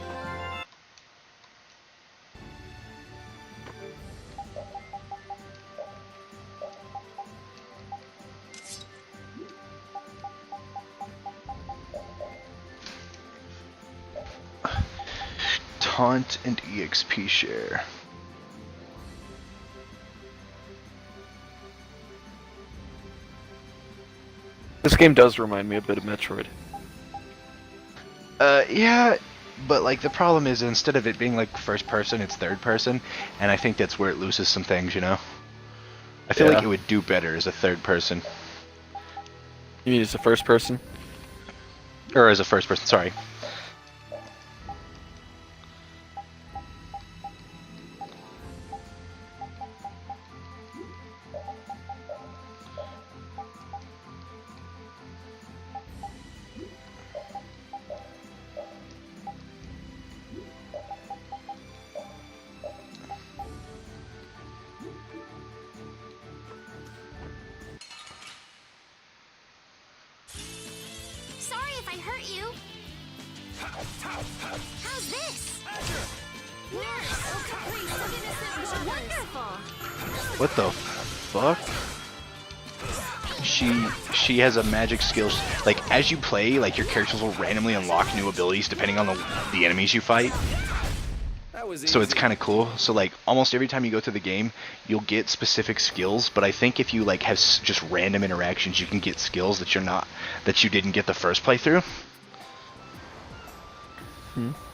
Taunt and EXP share. This game does remind me a bit of Metroid. Yeah, but like the problem is instead of it being like first person, it's third person, and I think that's where it loses some things, you know? I feel like Yeah. it would do better as a third person. You mean it's a first person? Or as a first person, sorry. Sorry if I hurt you. How's this? Wonderful. What the fuck? She has a magic skill. Like as you play, like your characters will randomly unlock new abilities depending on the enemies you fight. So it's kind of cool. So like almost every time you go through the game, you'll get specific skills. But I think if you like have just random interactions, you can get skills that you didn't get the first playthrough.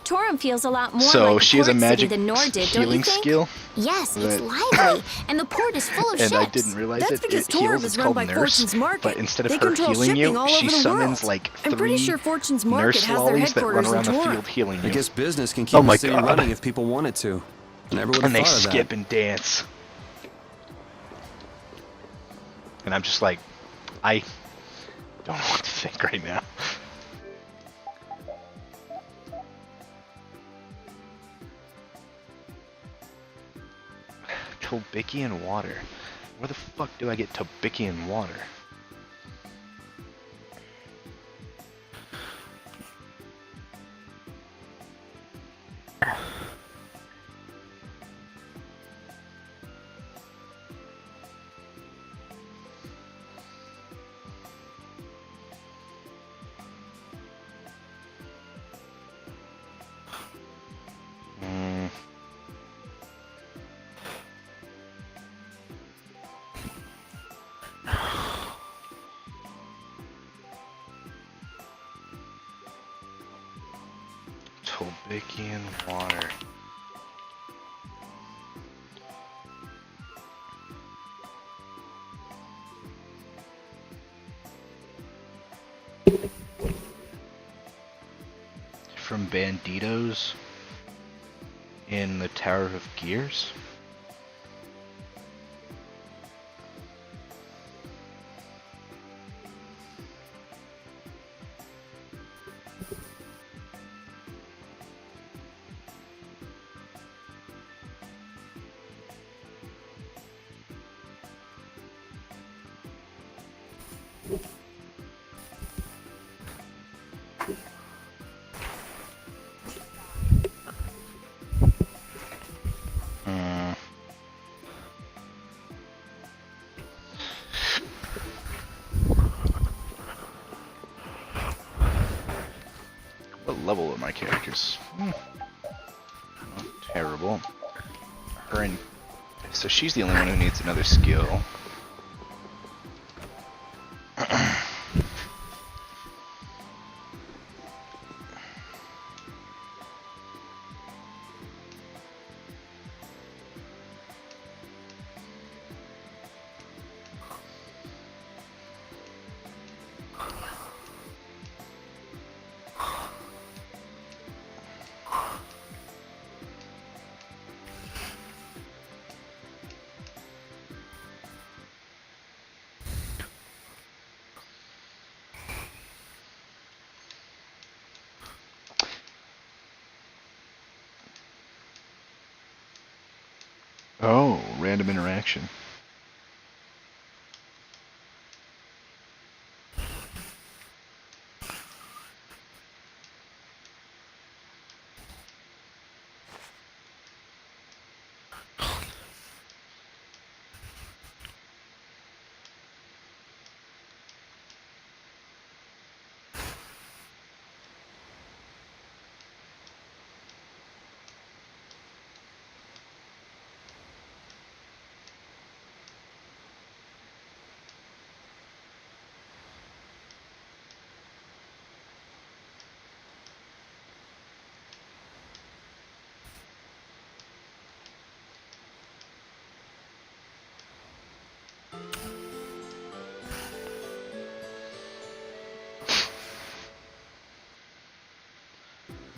Torum feels a lot more So like she has a Port City magic than Nor did, don't you healing think? skill. Yes, it's Right. lively, and the port is full of And ships. I didn't realize That's it. because It Torum heals. is It's run called by Nurse. Fortune's Market. But instead of They her control healing shipping you, all she over the summons world. like I'm pretty sure three Fortune's Market nurse has their lollies that run headquarters in around the Torum. field healing I you. guess business can keep Oh my the city God. running if people wanted to. I never would have And they thought of skip that. and dance. And I'm just like, I don't know what to think right now. Tobickian water. Where the fuck do I get Tobickian water? Hmm. Tobickian water. From Banditos in the Tower of Gears? Hmm. What level are my characters? Not terrible. Her and so she's the only one who needs another skill. Oh, random interaction.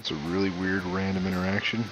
It's a really weird random interaction.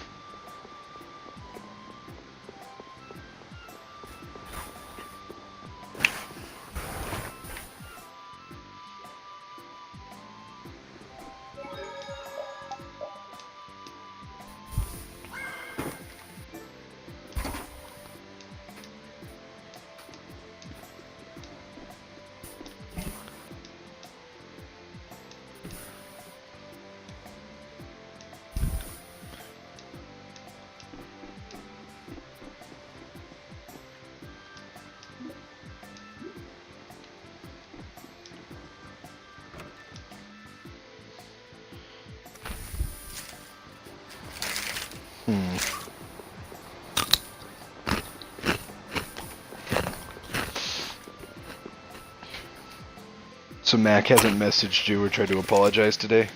So Mac hasn't messaged you or tried to apologize today?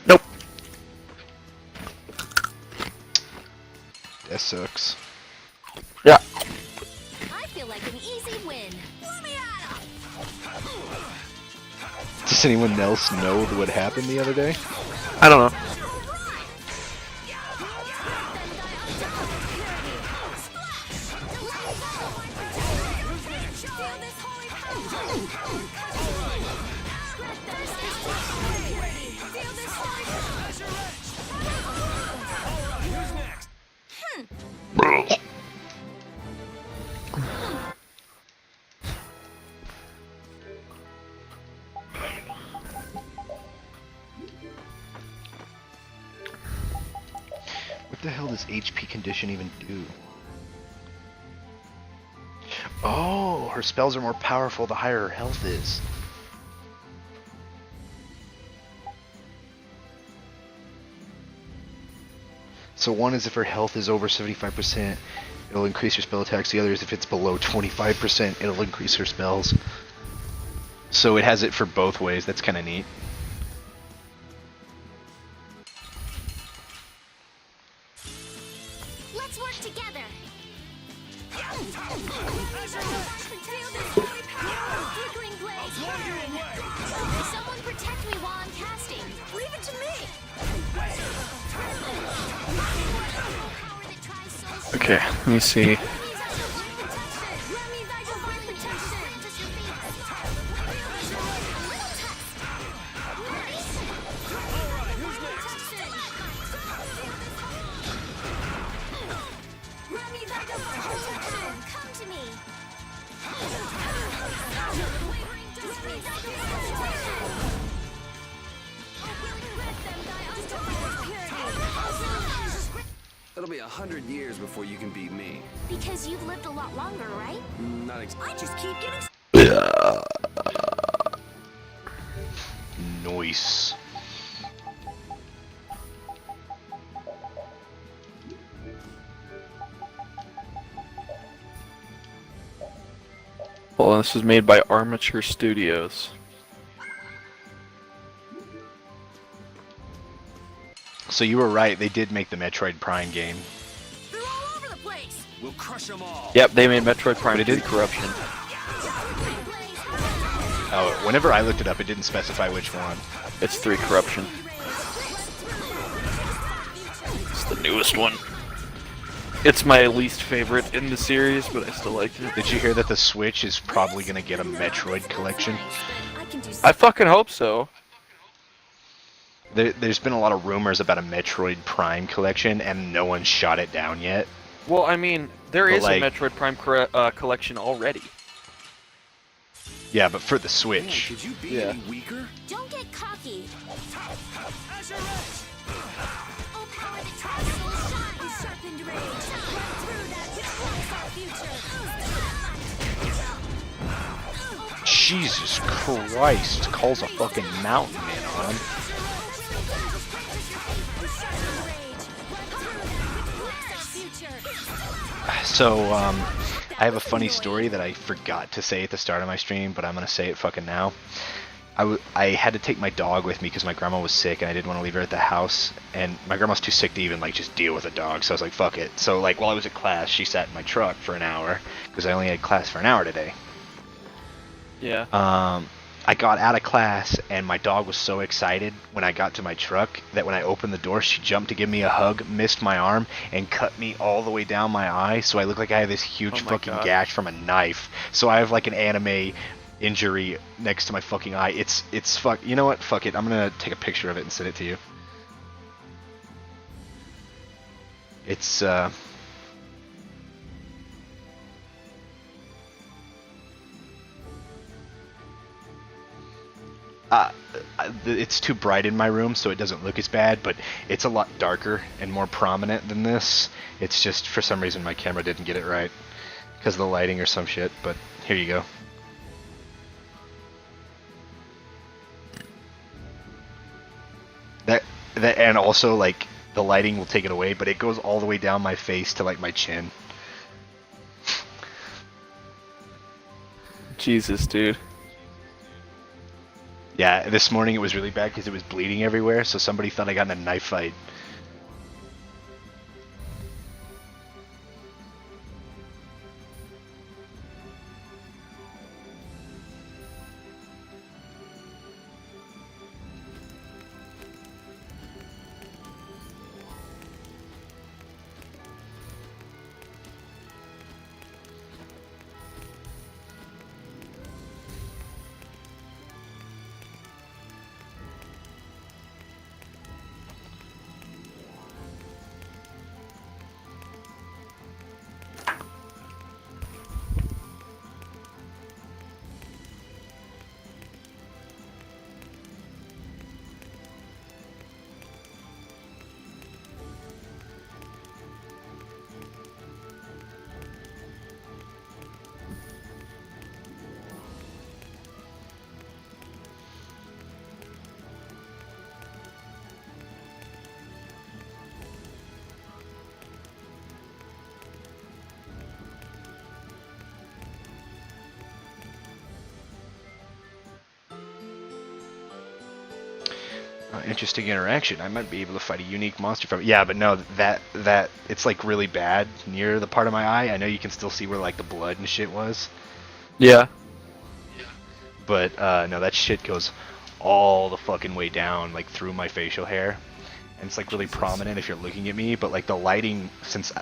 Nope. That sucks. Yeah. I feel like an easy win. Let me at 'em. Does anyone else know what happened the other day? I don't know. What the hell does HP condition even do? Oh, her spells are more powerful the higher her health is. So one is if her health is over 75%, it'll increase her spell attacks. The other is if it's below 25%, it'll increase her spells. So it has it for both ways. That's kind of neat. Let's work together. Flickering blades. Someone protect me while I'm casting. Leave it to me. Okay, let me see. Come to me. It'll be 100 years before you can beat me. Because you've lived a lot longer, right? Not I just keep getting. Nice. Well, this was made by Armature Studios. So you were right, they did make the Metroid Prime game. They're all over the place. We'll crush them all. Yep, they made Metroid Prime But it 3 did- Corruption. Oh, whenever I looked it up, it didn't specify which one. It's 3 Corruption. It's the newest one. It's my least favorite in the series, but I still like it. Did you hear that the Switch is probably going to get a Metroid collection? I fucking hope so. There's been a lot of rumors about a Metroid Prime collection, and no one shot it down yet. Well, I mean, there But is like- a Metroid Prime collection already. Yeah, but for the Man, Switch. could you be Yeah. any weaker? Don't get cocky. Oh, power that tries soul shine. Sharpened rage. Through that future. Jesus Christ, calls a fucking mountain man on him. So, I have a funny story that I forgot to say at the start of my stream, but I'm gonna say it fucking now. I had to take my dog with me because my grandma was sick and I didn't want to leave her at the house, and my grandma's too sick to even like just deal with a dog, so I was like, fuck it. So like while I was at class, she sat in my truck for an hour because I only had class for an hour today. Yeah. I got out of class, and my dog was so excited when I got to my truck that when I opened the door, she jumped to give me a hug, missed my arm, and cut me all the way down my eye. So I look like I have this huge Oh my fucking God. gash from a knife. So I have like an anime injury next to my fucking eye. It's fuck. You know what? Fuck it. I'm gonna take a picture of it and send it to you. It's it's too bright in my room, so it doesn't look as bad, but it's a lot darker and more prominent than this. It's just, for some reason, my camera didn't get it right because of the lighting or some shit, but here you go. That and also, like, the lighting will take it away, but it goes all the way down my face to, like, my chin. Jesus, dude. Yeah, this morning it was really bad because it was bleeding everywhere, so somebody thought I got in a knife fight. Interesting interaction. I might be able to fight a unique monster from it. Yeah, but no, that it's like really bad near the part of my eye. I know you can still see where like the blood and shit was, Yeah. but no, that shit goes all the fucking way down, like through my facial hair, and it's like really prominent if you're looking at me. But like the lighting, since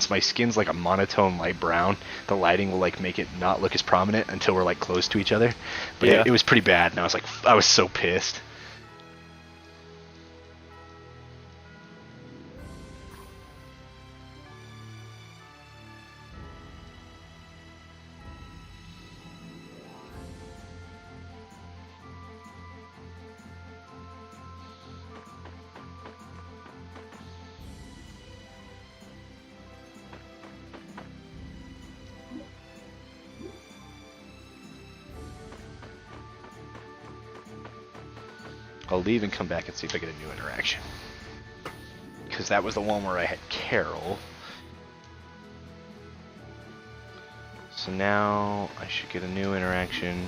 my skin's like a monotone light brown, the lighting will like make it not look as prominent until we're like close to each other. But Yeah. it was pretty bad, and I was so pissed. I'll leave and come back and see if I get a new interaction. Because that was the one where I had Carol. So now I should get a new interaction.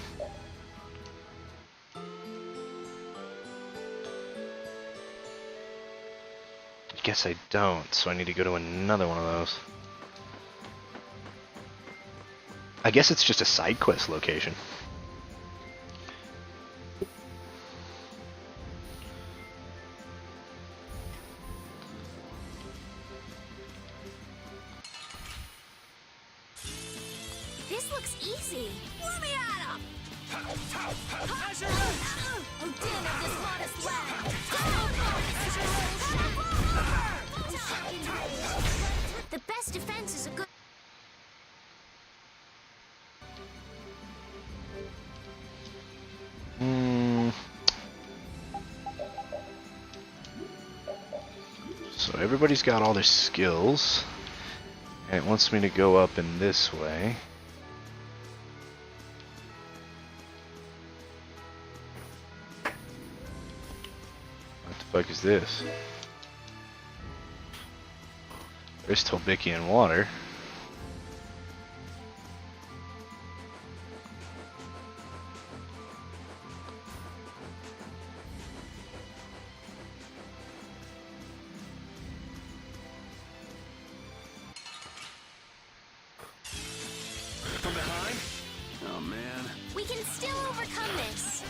I guess I don't, so I need to go to another one of those. I guess it's just a side quest location. This looks easy. Let me at him! Oh, damn it, this modest lad! The best defense is a good... So everybody's got all their skills, and it wants me to go up in this way. What the fuck is this? There's Tolbikian water. From behind? Oh man. We can still overcome this.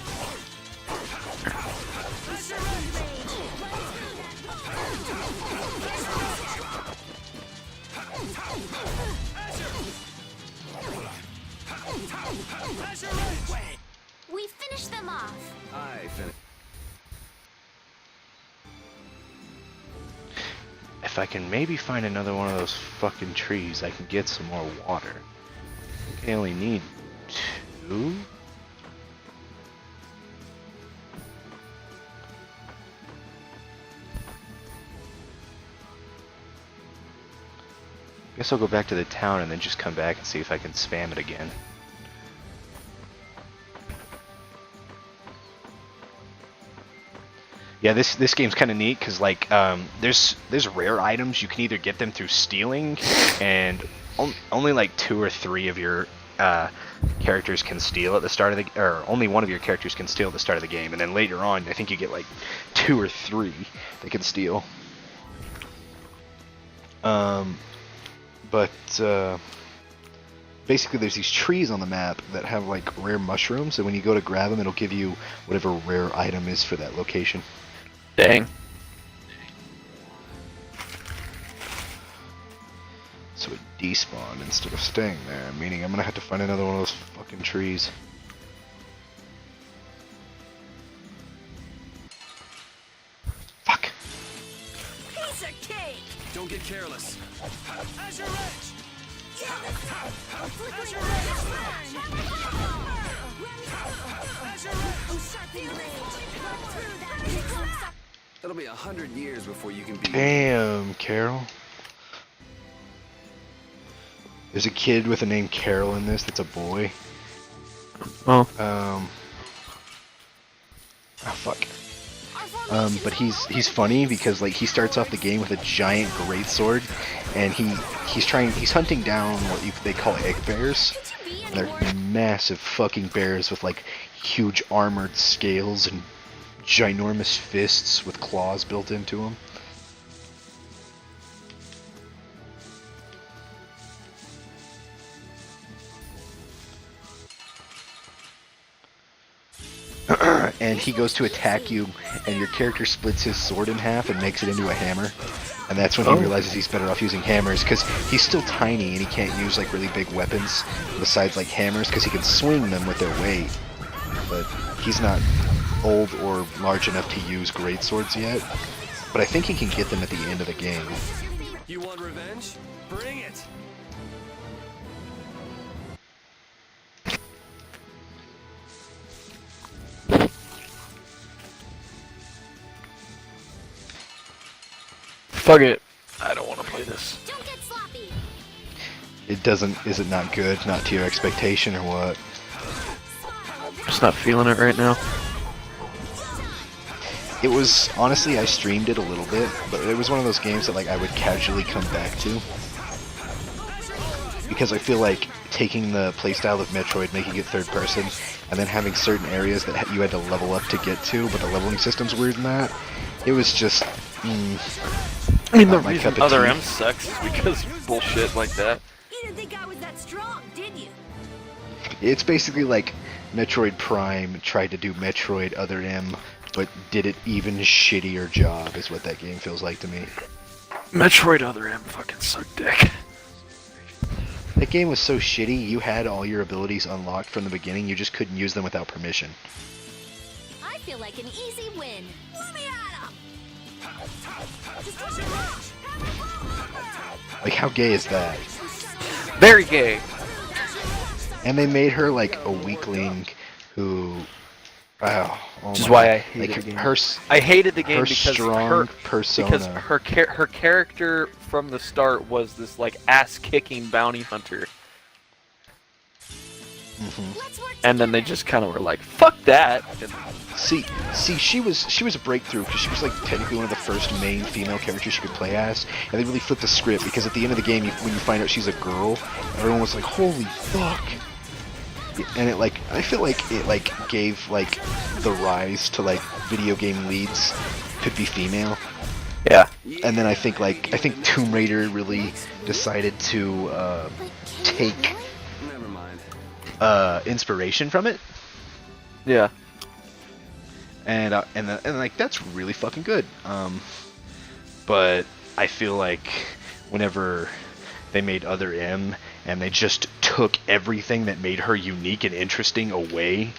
We finished them off. I finished. If I can maybe find another one of those fucking trees, I can get some more water. I think I only need 2? Guess I'll go back to the town and then just come back and see if I can spam it again. Yeah, this game's kind of neat because like there's rare items. You can either get them through stealing, and only like 2 or 3 of your characters can steal at the start of the, or only one of your characters can steal at the start of the game, and then later on I think you get like 2 or 3 that can steal. Basically there's these trees on the map that have like rare mushrooms, and when you go to grab them, it'll give you whatever rare item is for that location. Dang. So it despawned instead of staying there, meaning I'm gonna have to find another one of those fucking trees. Fuck. Piece of cake! Don't get careless. Azure Edge! It'll be 100 years before you can be. Damn, Carol. There's a kid with the name Carol in this that's a boy. Oh. Oh fuck. But he's funny because like he starts off the game with a giant greatsword, and he's hunting down what they call egg bears. And they're massive fucking bears with like huge armored scales and ginormous fists with claws built into them. And he goes to attack you, and your character splits his sword in half and makes it into a hammer. And that's when he realizes he's better off using hammers, because he's still tiny and he can't use like really big weapons besides like hammers, because he can swing them with their weight. But he's not old or large enough to use great swords yet. But I think he can get them at the end of the game. You want revenge? Bring it! Fuck it. I don't want to play this. Don't get sloppy. It doesn't. Is it not good? Not to your expectation or what? Just not feeling it right now. It was, honestly, I streamed it a little bit, but it was one of those games that like I would casually come back to. Because I feel like taking the playstyle of Metroid, making it third person, and then having certain areas that you had to level up to get to, but the leveling system's weird in that, it was just, I mean, the my reason cup of Other tea. M sucks is because of bullshit like that. You didn't think I was that strong, did you? It's basically like Metroid Prime tried to do Metroid Other M, but did it even shittier job, is what that game feels like to me. Metroid Other M fucking sucked dick. That game was so shitty, you had all your abilities unlocked from the beginning, you just couldn't use them without permission. I feel like an easy win. Let me at him! Like, how gay is that? Very gay. And they made her like a weakling who... Oh Which is my why God. I hated like, the game. Her, I hated the game her because strong persona. because her character from the start was this like ass-kicking bounty hunter. And then they just kind of were like, "Fuck that!" And See, she was a breakthrough because she was like technically one of the first main female characters you could play as, and they really flipped the script because at the end of the game, when you find out she's a girl, everyone was like, "Holy fuck!" And it like, I feel like it like gave like the rise to like video game leads could be female. yeah, And then I think Tomb Raider really decided to take Never mind. inspiration from it. Yeah. And like that's really fucking good. But I feel like whenever they made Other M and they just took everything that made her unique and interesting away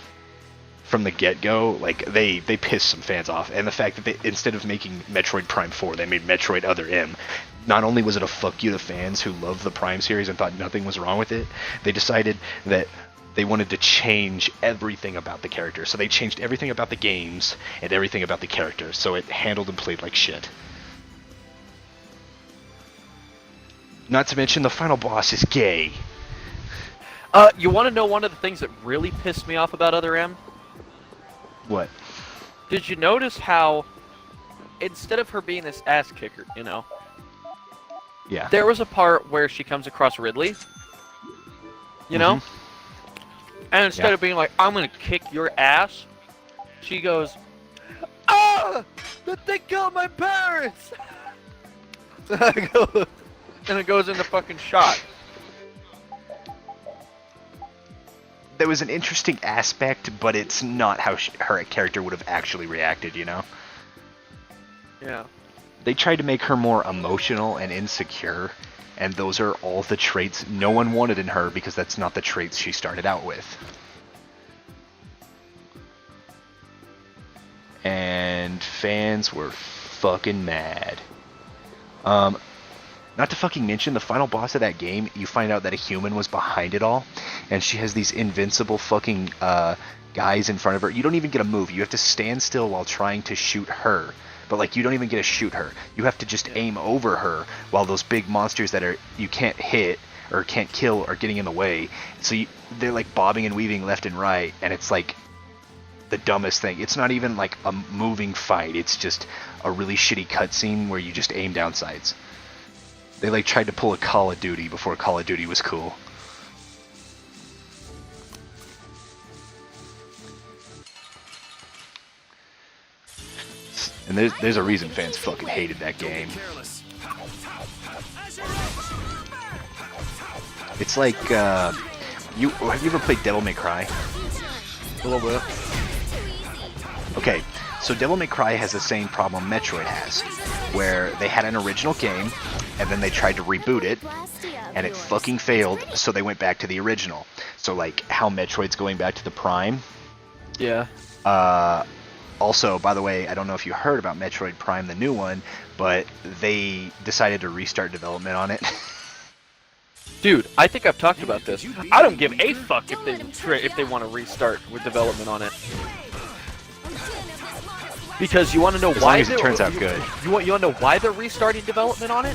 from the get-go, like they pissed some fans off. And the fact that they, instead of making Metroid Prime 4, they made Metroid Other M. Not only was it a fuck you to fans who love the Prime series and thought nothing was wrong with it, they decided that they wanted to change everything about the character. So they changed everything about the games and everything about the character, so it handled and played like shit. Not to mention the final boss is gay. You want to know one of the things that really pissed me off about Other M? What? Did you notice how, instead of her being this ass kicker, you know, Yeah. there was a part where she comes across Ridley, you know? And instead of being like, I'm gonna kick your ass, she goes, ah! They killed my parents! And it goes into fucking shot. There was an interesting aspect, but it's not how her character would have actually reacted, you know? Yeah. They tried to make her more emotional and insecure, and those are all the traits no one wanted in her because that's not the traits she started out with. And fans were fucking mad. Not to fucking mention, the final boss of that game, you find out that a human was behind it all, and she has these invincible fucking guys in front of her. You don't even get a move. You have to stand still while trying to shoot her. But, like, you don't even get to shoot her. You have to just aim over her while those big monsters that you can't hit or can't kill are getting in the way. So they're, like, bobbing and weaving left and right, and it's, like, the dumbest thing. It's not even, like, a moving fight. It's just a really shitty cutscene where you just aim down sights. They like tried to pull a Call of Duty before Call of Duty was cool. And there's a reason fans fucking hated that game. It's like have you ever played Devil May Cry? A little bit. Okay, so Devil May Cry has the same problem Metroid has, where they had an original game, and then they tried to reboot it, and it fucking failed, so they went back to the original. So, like, how Metroid's going back to the Prime. Yeah. Also, by the way, I don't know if you heard about Metroid Prime, the new one, but they decided to restart development on it. Dude, I think I've talked about this. I don't give a fuck if they want to restart with development on it. Because you want to know as why long as it turns out good. You want to know why they're restarting development on it?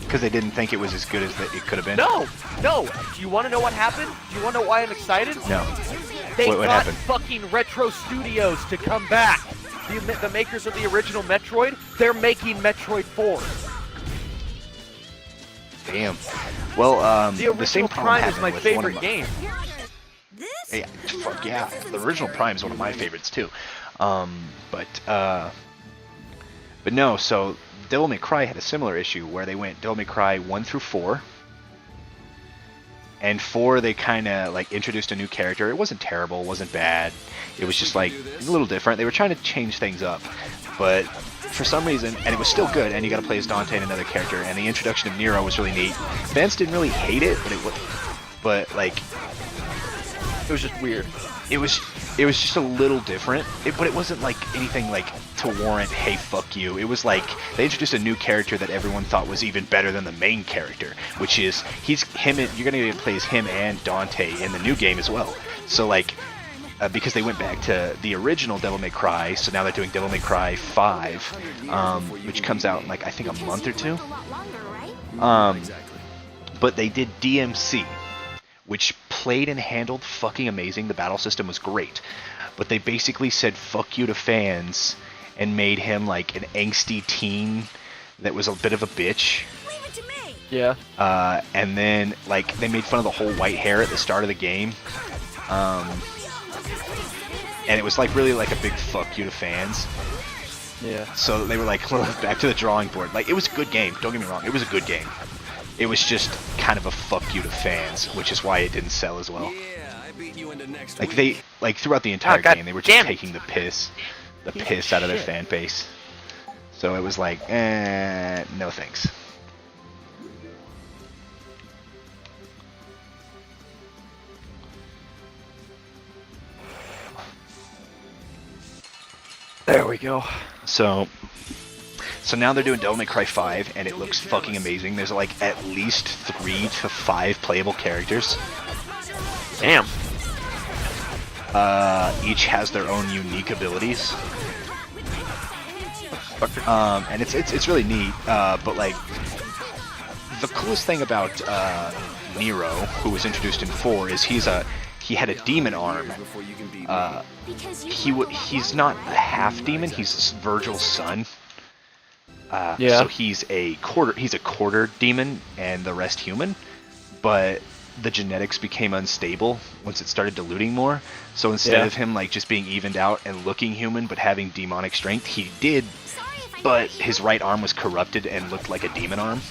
Because they didn't think it was as good as it could have been. No. Do you want to know what happened? Do you want to know why I'm excited? No. They What got happened? fucking Retro Studios to come back. The makers of the original Metroid, they're making Metroid 4. Damn. Well, The original same problem Prime is my happened with one of favorite game. Yeah, fuck yeah. The original Prime is one of my favorites too. But no, so Devil May Cry had a similar issue where they went Devil May Cry 1 through 4. And 4, they kind of like introduced a new character. It wasn't terrible, it wasn't bad. It was just like a little different. They were trying to change things up. But for some reason, and it was still good, and you got to play as Dante and another character, and the introduction of Nero was really neat. Fans didn't really hate it, but like It was just weird. it was just a little different. But it wasn't like anything like to warrant, hey, fuck you. It was like they introduced a new character that everyone thought was even better than the main character, which is you're gonna get to play as him and Dante in the new game as well. So like because they went back to the original Devil May Cry, so now they're doing Devil May Cry 5, which comes out in like I think a month or two. But they did DMC, which played and handled fucking amazing. The battle system was great. But they basically said fuck you to fans and made him like an angsty teen that was a bit of a bitch. Yeah. And then like they made fun of the whole white hair at the start of the game. And it was like really like a big fuck you to fans. Yeah. So they were like back to the drawing board. Like it was a good game, don't get me wrong, it was a good game. It was just kind of a fuck you to fans, which is why it didn't sell as well. Yeah, I beat you into next Like week. throughout the entire God game, they were damn just it. taking the piss Piece of out of their shit. fan base. So it was like, no thanks. There we go. So now they're doing Devil May Cry 5, and it looks fucking amazing. There's like at least 3 to 5 playable characters. Damn. Each has their own unique abilities. And it's really neat. But like, the coolest thing about Nero, who was introduced in 4, is he had a demon arm. Before you can beat me. He's not a half demon. He's Virgil's son. Yeah. So he's a quarter demon and the rest human. But the genetics became unstable once it started diluting more. So instead of him like just being evened out and looking human but having demonic strength, he did. But his right arm was corrupted and looked like a demon arm.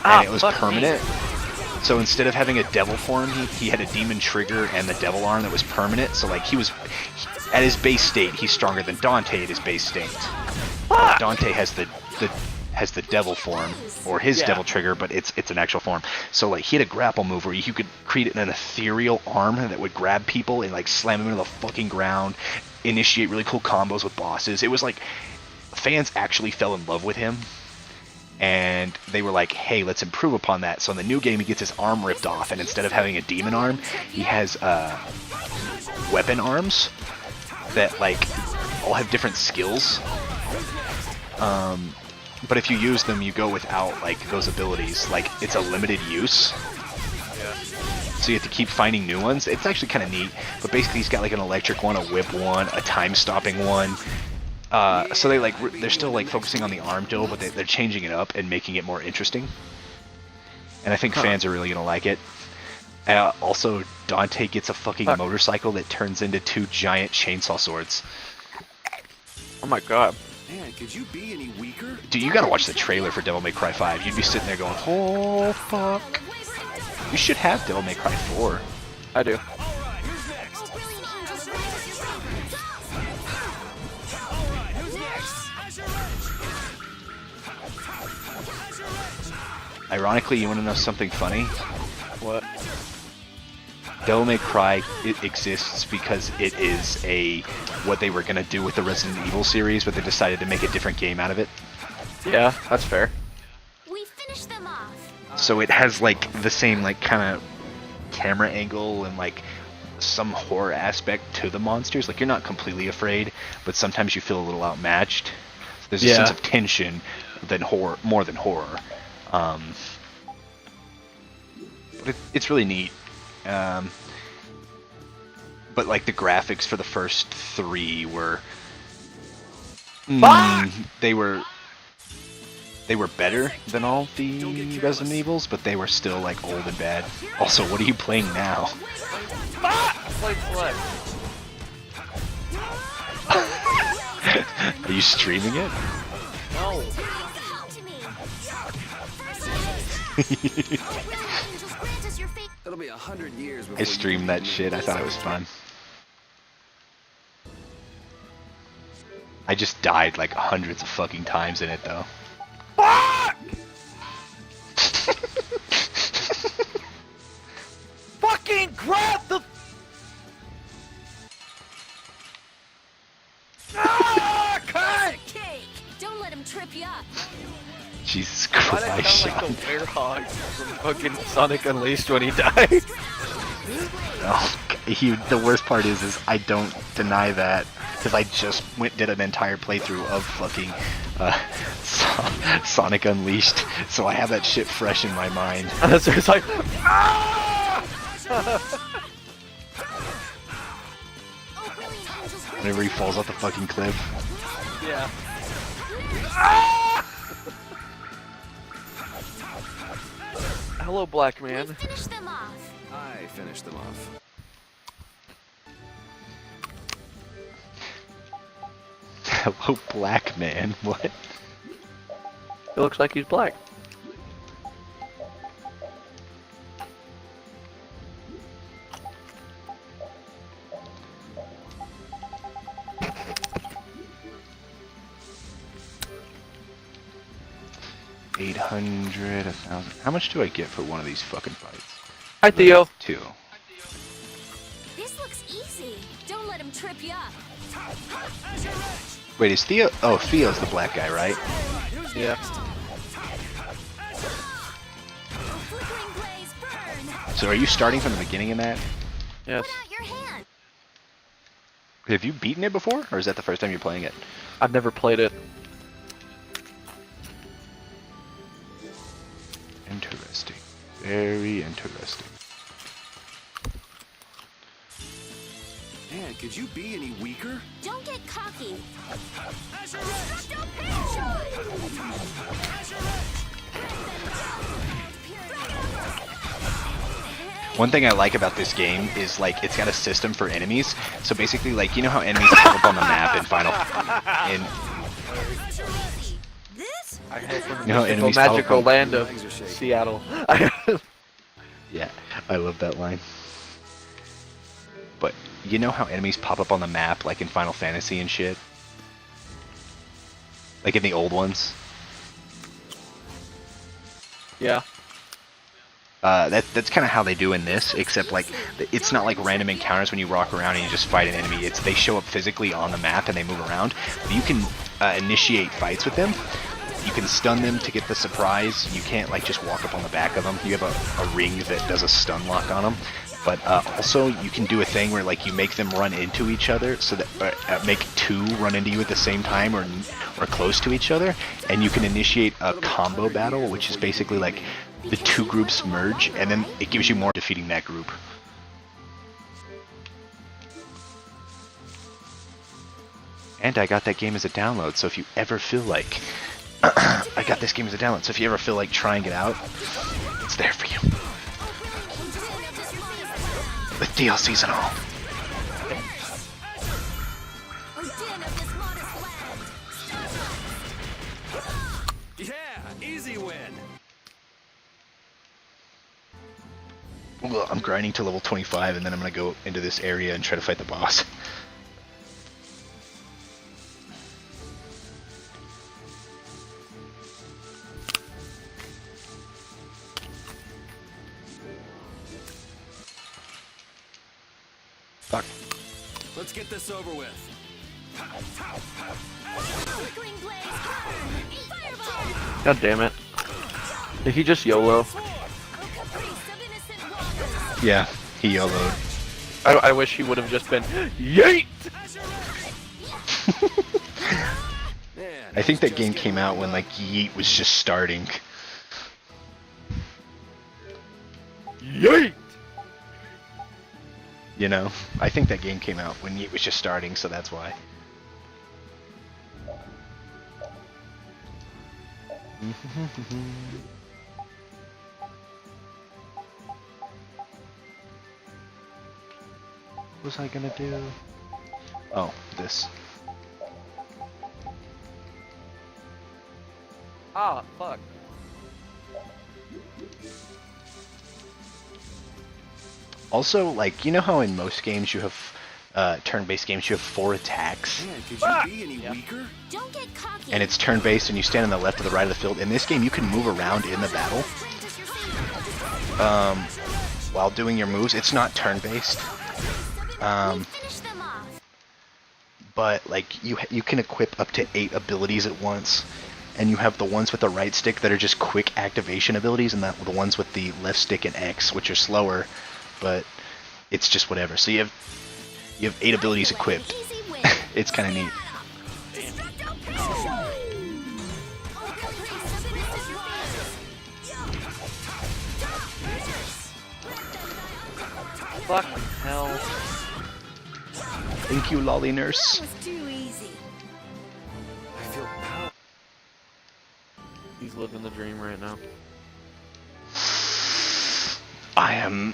And it was fuck permanent. So instead of having a devil form, he had a demon trigger and the devil arm that was permanent. So like at his base state, he's stronger than Dante at his base state. Dante has the devil form or his devil trigger, but it's an actual form. So like he had a grapple move where you could create an ethereal arm that would grab people and like slam them into the fucking ground, initiate really cool combos with bosses. It was like fans actually fell in love with him. And they were like, hey, let's improve upon that. So in the new game, he gets his arm ripped off, and instead of having a demon arm, he has weapon arms that like all have different skills. But if you use them, you go without like those abilities. Like it's a limited use. So you have to keep finding new ones. It's actually kind of neat. But basically, he's got like an electric one, a whip one, a time-stopping one. So they're still like focusing on the arm duel, but they're changing it up and making it more interesting. And I think fans are really gonna like it. Also, Dante gets a fucking motorcycle that turns into 2 giant chainsaw swords. Oh my god. Man, could you be any weaker? Dude, you gotta watch the trailer for Devil May Cry 5. You'd be sitting there going, oh fuck. You should have Devil May Cry 4. I do. Ironically, you want to know something funny? What? Devil May Cry it exists because it is what they were gonna do with the Resident Evil series, but they decided to make a different game out of it. Yeah, that's fair. We finished them off. So it has like the same like kind of camera angle and like some horror aspect to the monsters. Like you're not completely afraid, but sometimes you feel a little outmatched. So there's a sense of tension than horror, more than horror. But it's really neat. But like the graphics for the first 3 were they were better than all the Resident Evils, but they were still like old and bad. Also, what are you playing now? Play Select. Are you streaming it? No. It'll be 100 years before I streamed that shit. I thought it was fun. I just died like hundreds of fucking times in it though. Fuck! Fucking grab the. Ah, cut! Cake! Don't let him trip you up. Jesus Why did I Christ, sound Sean. like the werehog from fucking Sonic Unleashed when he died? Oh, the worst part is I don't deny that because I just did an entire playthrough of fucking Sonic Unleashed, so I have that shit fresh in my mind. So it's like, ah! Whenever he falls off the fucking cliff. Yeah. Ah! Hello, black man. Finish them off. I finished them off. Hello, black man. What? It looks like he's black. 800, 1,000. How much do I get for one of these fucking fights? Hi, Theo. 2. This looks easy. Don't let him trip you up. Wait, is Theo? Oh, Theo's the black guy, right? Yeah. Flickering blaze, burn. So are you starting from the beginning in that? Yes. Put out your hand. Have you beaten it before, or is that the first time you're playing it? I've never played it. Interesting. Very interesting. Man, could you be any weaker? Don't get cocky. One thing I like about this game is like it's got a system for enemies. So basically, like you know how enemies pop up on the map in This? I had from You know, the enemies magical follow- land of Seattle. Yeah, I love that line. But you know how enemies pop up on the map like in Final Fantasy and shit? Like in the old ones? Yeah. That's kind of how they do in this, except like it's not like random encounters when you walk around and you just fight an enemy. It's they show up physically on the map and they move around. But you can initiate fights with them. You can stun them to get the surprise. You can't like just walk up on the back of them. You have a ring that does a stun lock on them. But also you can do a thing where like you make them run into each other, so that make 2 run into you at the same time or close to each other, and you can initiate a combo battle, which is basically like the 2 groups merge, and then it gives you more defeating that group. And I got that game as a download, so if you ever feel like I got this game as a download, so if you ever feel like trying it out, it's there for you. With DLCs and all. Yeah, easy win. Well, I'm grinding to level 25, and then I'm gonna go into this area and try to fight the boss. Fuck. Let's get this over with. Flickering blaze, burn. Fireball. God damn it. Did he just YOLO? Caprice of innocent waters. Yeah, he YOLO'd. I wish he would have just been YEET! Man, I think that game came out when like Yeet was just starting. YEET! You know? I think that game came out when Yeet was just starting, so that's why. What was I gonna do? Oh, this. Ah, fuck. Also, like, you know how in most games you have, turn-based games, you have 4 attacks? man, could you be any weaker? Don't get cocky. And it's turn-based and you stand on the left or the right of the field. In this game, you can move around in the battle while doing your moves. It's not turn-based. Finish them off. But like you can equip up to 8 abilities at once, and you have the ones with the right stick that are just quick activation abilities, and the ones with the left stick and X, which are slower, but it's just whatever. So you have 8 abilities equipped. Easy win. It's kind of neat. Fucking hell. Thank you, Lolly Nurse. That was too easy. I feel power. He's living the dream right now. I am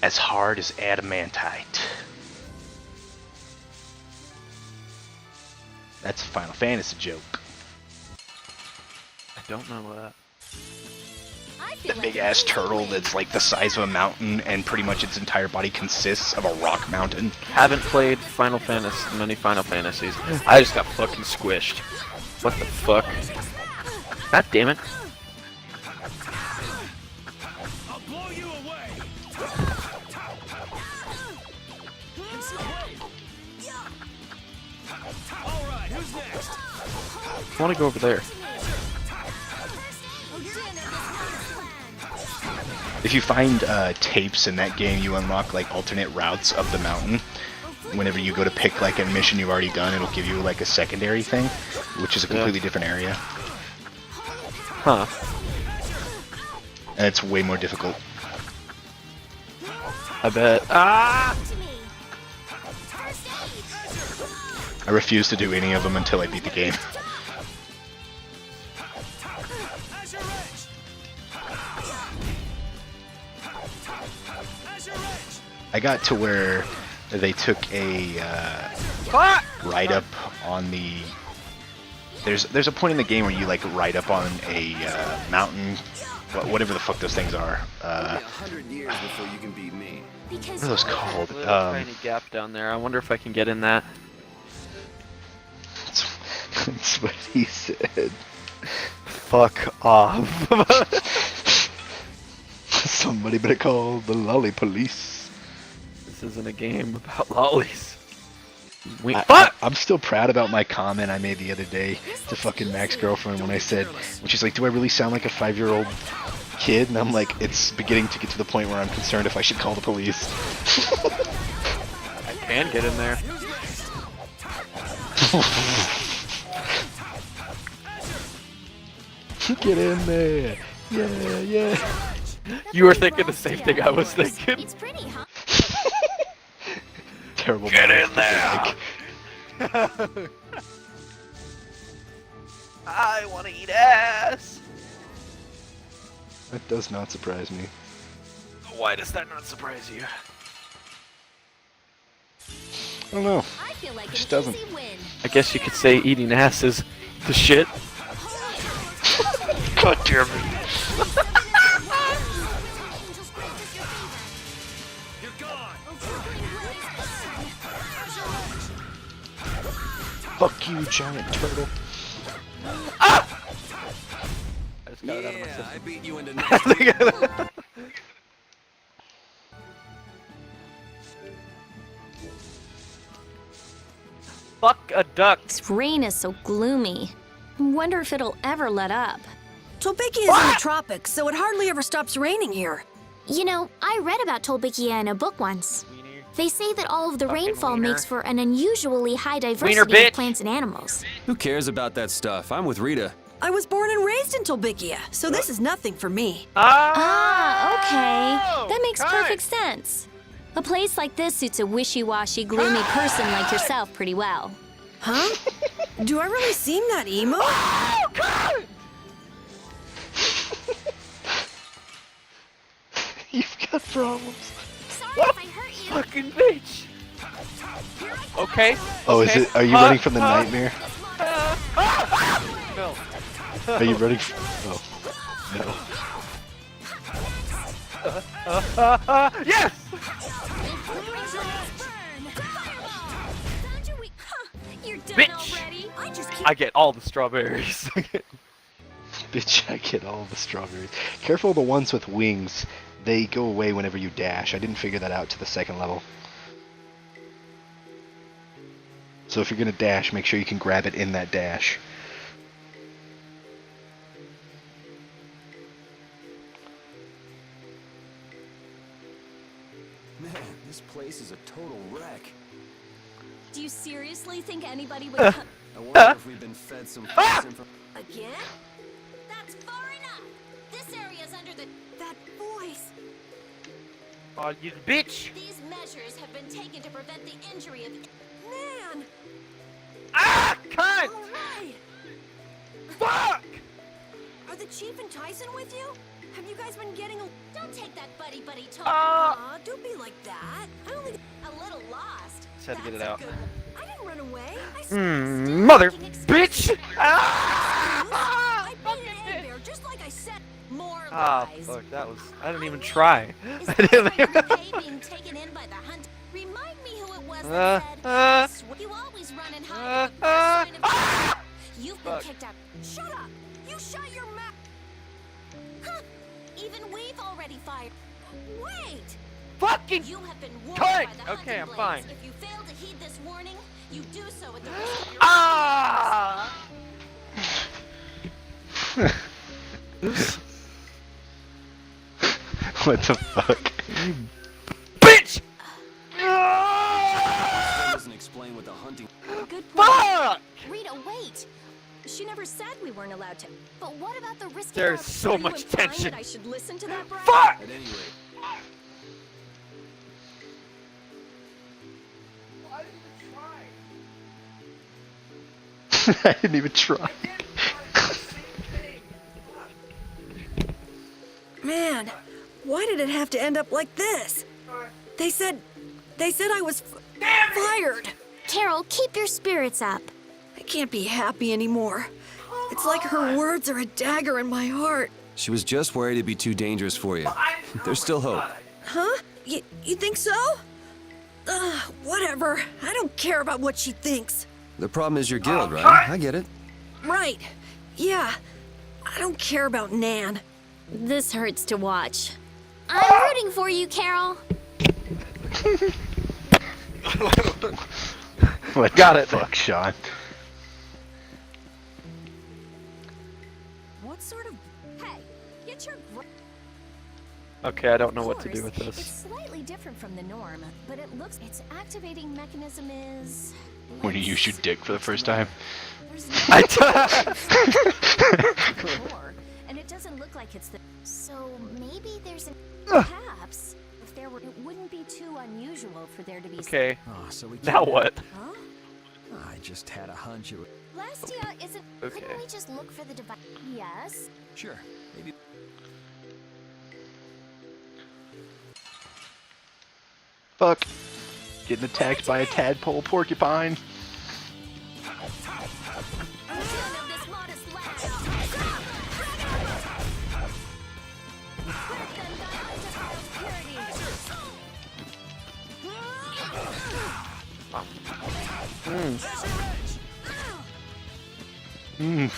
as hard as adamantite. That's a Final Fantasy joke. I don't know that. I feel The like big ass easy turtle win. that's like the size of a mountain, and pretty much its entire body consists of a rock mountain. Haven't played many Final Fantasies. I just got fucking squished. What the fuck? God damn it. I want to go over there. If you find tapes in that game, you unlock like alternate routes up the mountain. Whenever you go to pick like a mission you've already done, it'll give you like a secondary thing, which is a completely different area. Huh. And it's way more difficult. I bet. Ah! I refuse to do any of them until I beat the game. I got to where they took a ride up on the. There's a point in the game where you like ride up on a mountain, whatever the fuck those things are. It'll be 100 years before you can beat me. What are those called? Little tiny gap down there. I wonder if I can get in that. That's what he said. Fuck off. Somebody better call the lolly police. This isn't a game about lollies. Wait, I'm still proud about my comment I made the other day to fucking Mac's girlfriend when I said, when she's like, do I really sound like a 5-year-old kid? And I'm like, it's beginning to get to the point where I'm concerned if I should call the police. I can get in there. Get in there. Yeah, yeah. You were thinking the same thing I was thinking. It's pretty, huh? Terrible. Get in there. I want to eat ass. That does not surprise me. Why does that not surprise you? I don't know. I feel like It just an doesn't. easy win. I guess you could say eating ass is the shit. God damn it. Fuck you, giant turtle. I just got it out of my Yeah, system. I beat you into next. Fuck a duck. This rain is so gloomy. I wonder if it'll ever let up. Tolbikia is in the tropics, so it hardly ever stops raining here. You know, I read about Tolbikia in a book once. They say that all of the Fucking rainfall wiener. makes for an unusually high Wiener, diversity bitch. of plants and animals. Who cares about that stuff? I'm with Rita. I was born and raised in Tolbikia, so this is nothing for me. Ah, okay. That makes Cut. perfect sense. A place like this suits a wishy-washy, gloomy person like yourself pretty well. Huh? Do I really seem that emo? You've got problems. Sorry if I hurt you. Fucking bitch. Okay. Oh, is okay. it? Are you running from the nightmare? No. Are you running? Oh, no. Yes! Found your weak- Huh, you're dead Bitch. already. I just I get all the strawberries. Bitch, I get all the strawberries. Careful of the ones with wings. They go away whenever you dash. I didn't figure that out to the second level. So if you're gonna dash, make sure you can grab it in that dash. Man, this place is a total wreck. Do you seriously think anybody would come? I wonder if we've been fed some false information. Again? That's far enough. This area's under the... That voice. Oh, you bitch! These measures have been taken to prevent the injury of... Man! Ah! Cunt! Alright! Fuck! Are the Chief and Tyson with you? Have you guys been getting a... Don't take that buddy-buddy talk. Aw, don't be like that. I only... A little lost. Just had to get it That's a out. good one. I didn't run away. Mother bitch! Ah! I beat an egg bear just like I said. More Ah, lies. fuck, that was... I didn't even try. Is I that didn't why even... you're okay being taken in by the hunt? Remind me who it was that said, you always run and hide at the first sign of You've been Fuck. kicked out. Shut up! You shut your mouth! Huh! Even we've already fired. Wait! Fucking... You have been warned Cut! by the hunting Okay, I'm blades. fine. If you fail to heed this warning, you do so at the risk of your Ah! What the fuck? Bitch! Doesn't explain what the hunting. Good point. Fuck! Rita, wait! She never said we weren't allowed to. But what about the risky There's option? so Are you much implying tension. that I should listen to that, Brian? Fuck! At any rate, I didn't even try. Man, why did it have to end up like this? They said I was fired. Carol, keep your spirits up. I can't be happy anymore. It's like her words are a dagger in my heart. she was just worried it'd be too dangerous for you. There's still hope. Huh? You think so? Whatever. I don't care about what she thinks. The problem is your guild, right? I get it. Right. Yeah. I don't care about Nan. This hurts to watch. I'm rooting for you, Carol. What got it? Fuck, Sean. What sort of... Hey, get your... Okay, I don't know what to Of do with course, this. It's slightly different from the norm, but it looks... Its activating mechanism is... When you use your dick for the first time. There's more, and it doesn't look like it's the... So maybe there's an... Perhaps, if there were... It wouldn't be too unusual for there to be... Okay, Oh, so we now can't- what? Huh? I just had a hunch it would. Lastia isn't... Okay. Couldn't we just look for the device? Yes. Sure, maybe. Fuck. Getting attacked by a tadpole porcupine.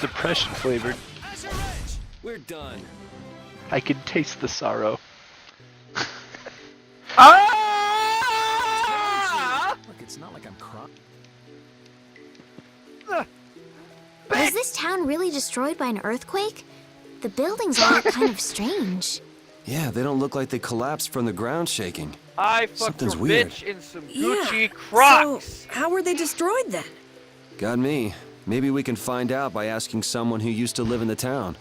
Depression flavored. We're done. I can taste the sorrow. Ah! Look, it's not like I'm crying. Was this town really destroyed by an earthquake? The buildings all look kind of strange. Yeah, they don't look like they collapsed from the ground shaking. I fucked Something's a weird. bitch in some Yeah. Gucci Crocs. So, how were they destroyed then? Got me. Maybe we can find out by asking someone who used to live in the town.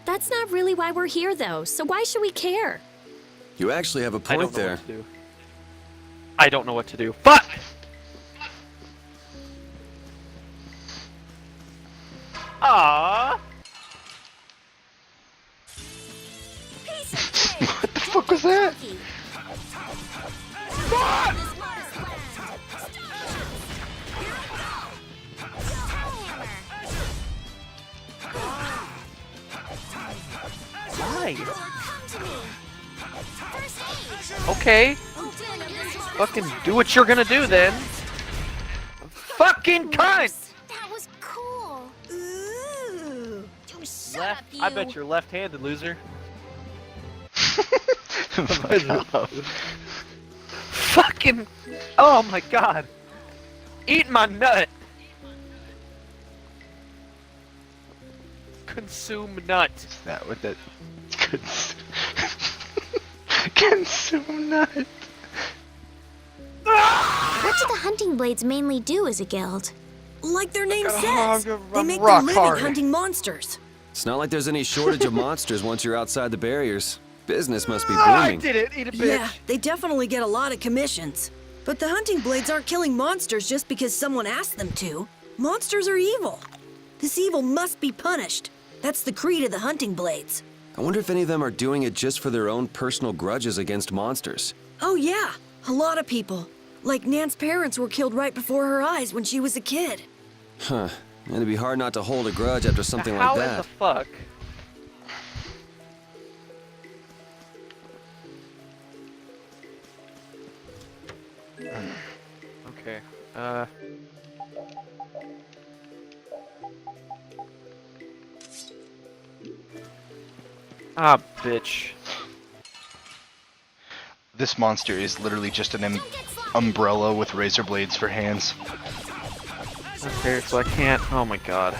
That's not really why we're here, though, so why should we care? You actually have a I point don't know there. what to do. I don't know what to do. Fuck! Aww. What the fuck was that? Why? Okay. Fucking do what you're gonna do then. Fucking cunt! That was cool. Ooh. You shut Left. up, you. I bet you're left-handed, loser. Fuck off. Fucking. Oh my god. Eat my nut. Consume nut. Is that what that... Consume nut. What do the hunting blades mainly do as a guild? Like their name Oh, says, I'm they make their rock living hard. hunting monsters. It's not like there's any shortage of monsters once you're outside the barriers. Business must be I booming. did it. Eat a bitch. Yeah, they definitely get a lot of commissions. But the hunting blades aren't killing monsters just because someone asked them to. Monsters are evil. This evil must be punished. That's the creed of the hunting blades. I wonder if any of them are doing it just for their own personal grudges against monsters. Oh yeah, a lot of people. Like Nan's parents were killed right before her eyes when she was a kid. Huh. And it'd be hard not to hold a grudge after something How like in the that. fuck? Okay. Ah, bitch. This monster is literally just an umbrella with razor blades for hands. Okay, so I can't. Oh my god.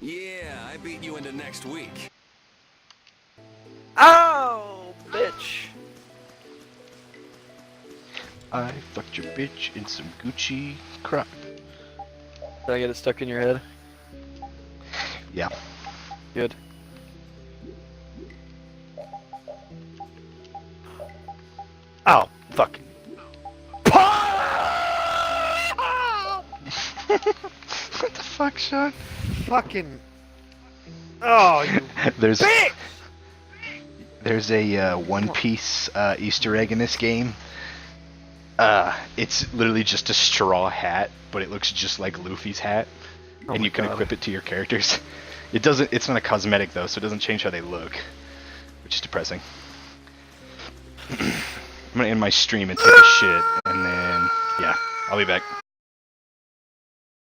Yeah, I beat you into next week. Oh, bitch. I fucked your bitch in some Gucci crap. Did I get it stuck in your head? Yeah. Good. Oh, fucking. What the fuck, Sean? Fucking. Oh, you. There's bitch! there's a One Piece Easter egg in this game. It's literally just a straw hat, but it looks just like Luffy's hat, Oh and my you can God. equip it to your characters. It doesn't. It's not a cosmetic though, so it doesn't change how they look, which is depressing. I'm gonna end my stream and take a shit, and then yeah, I'll be back.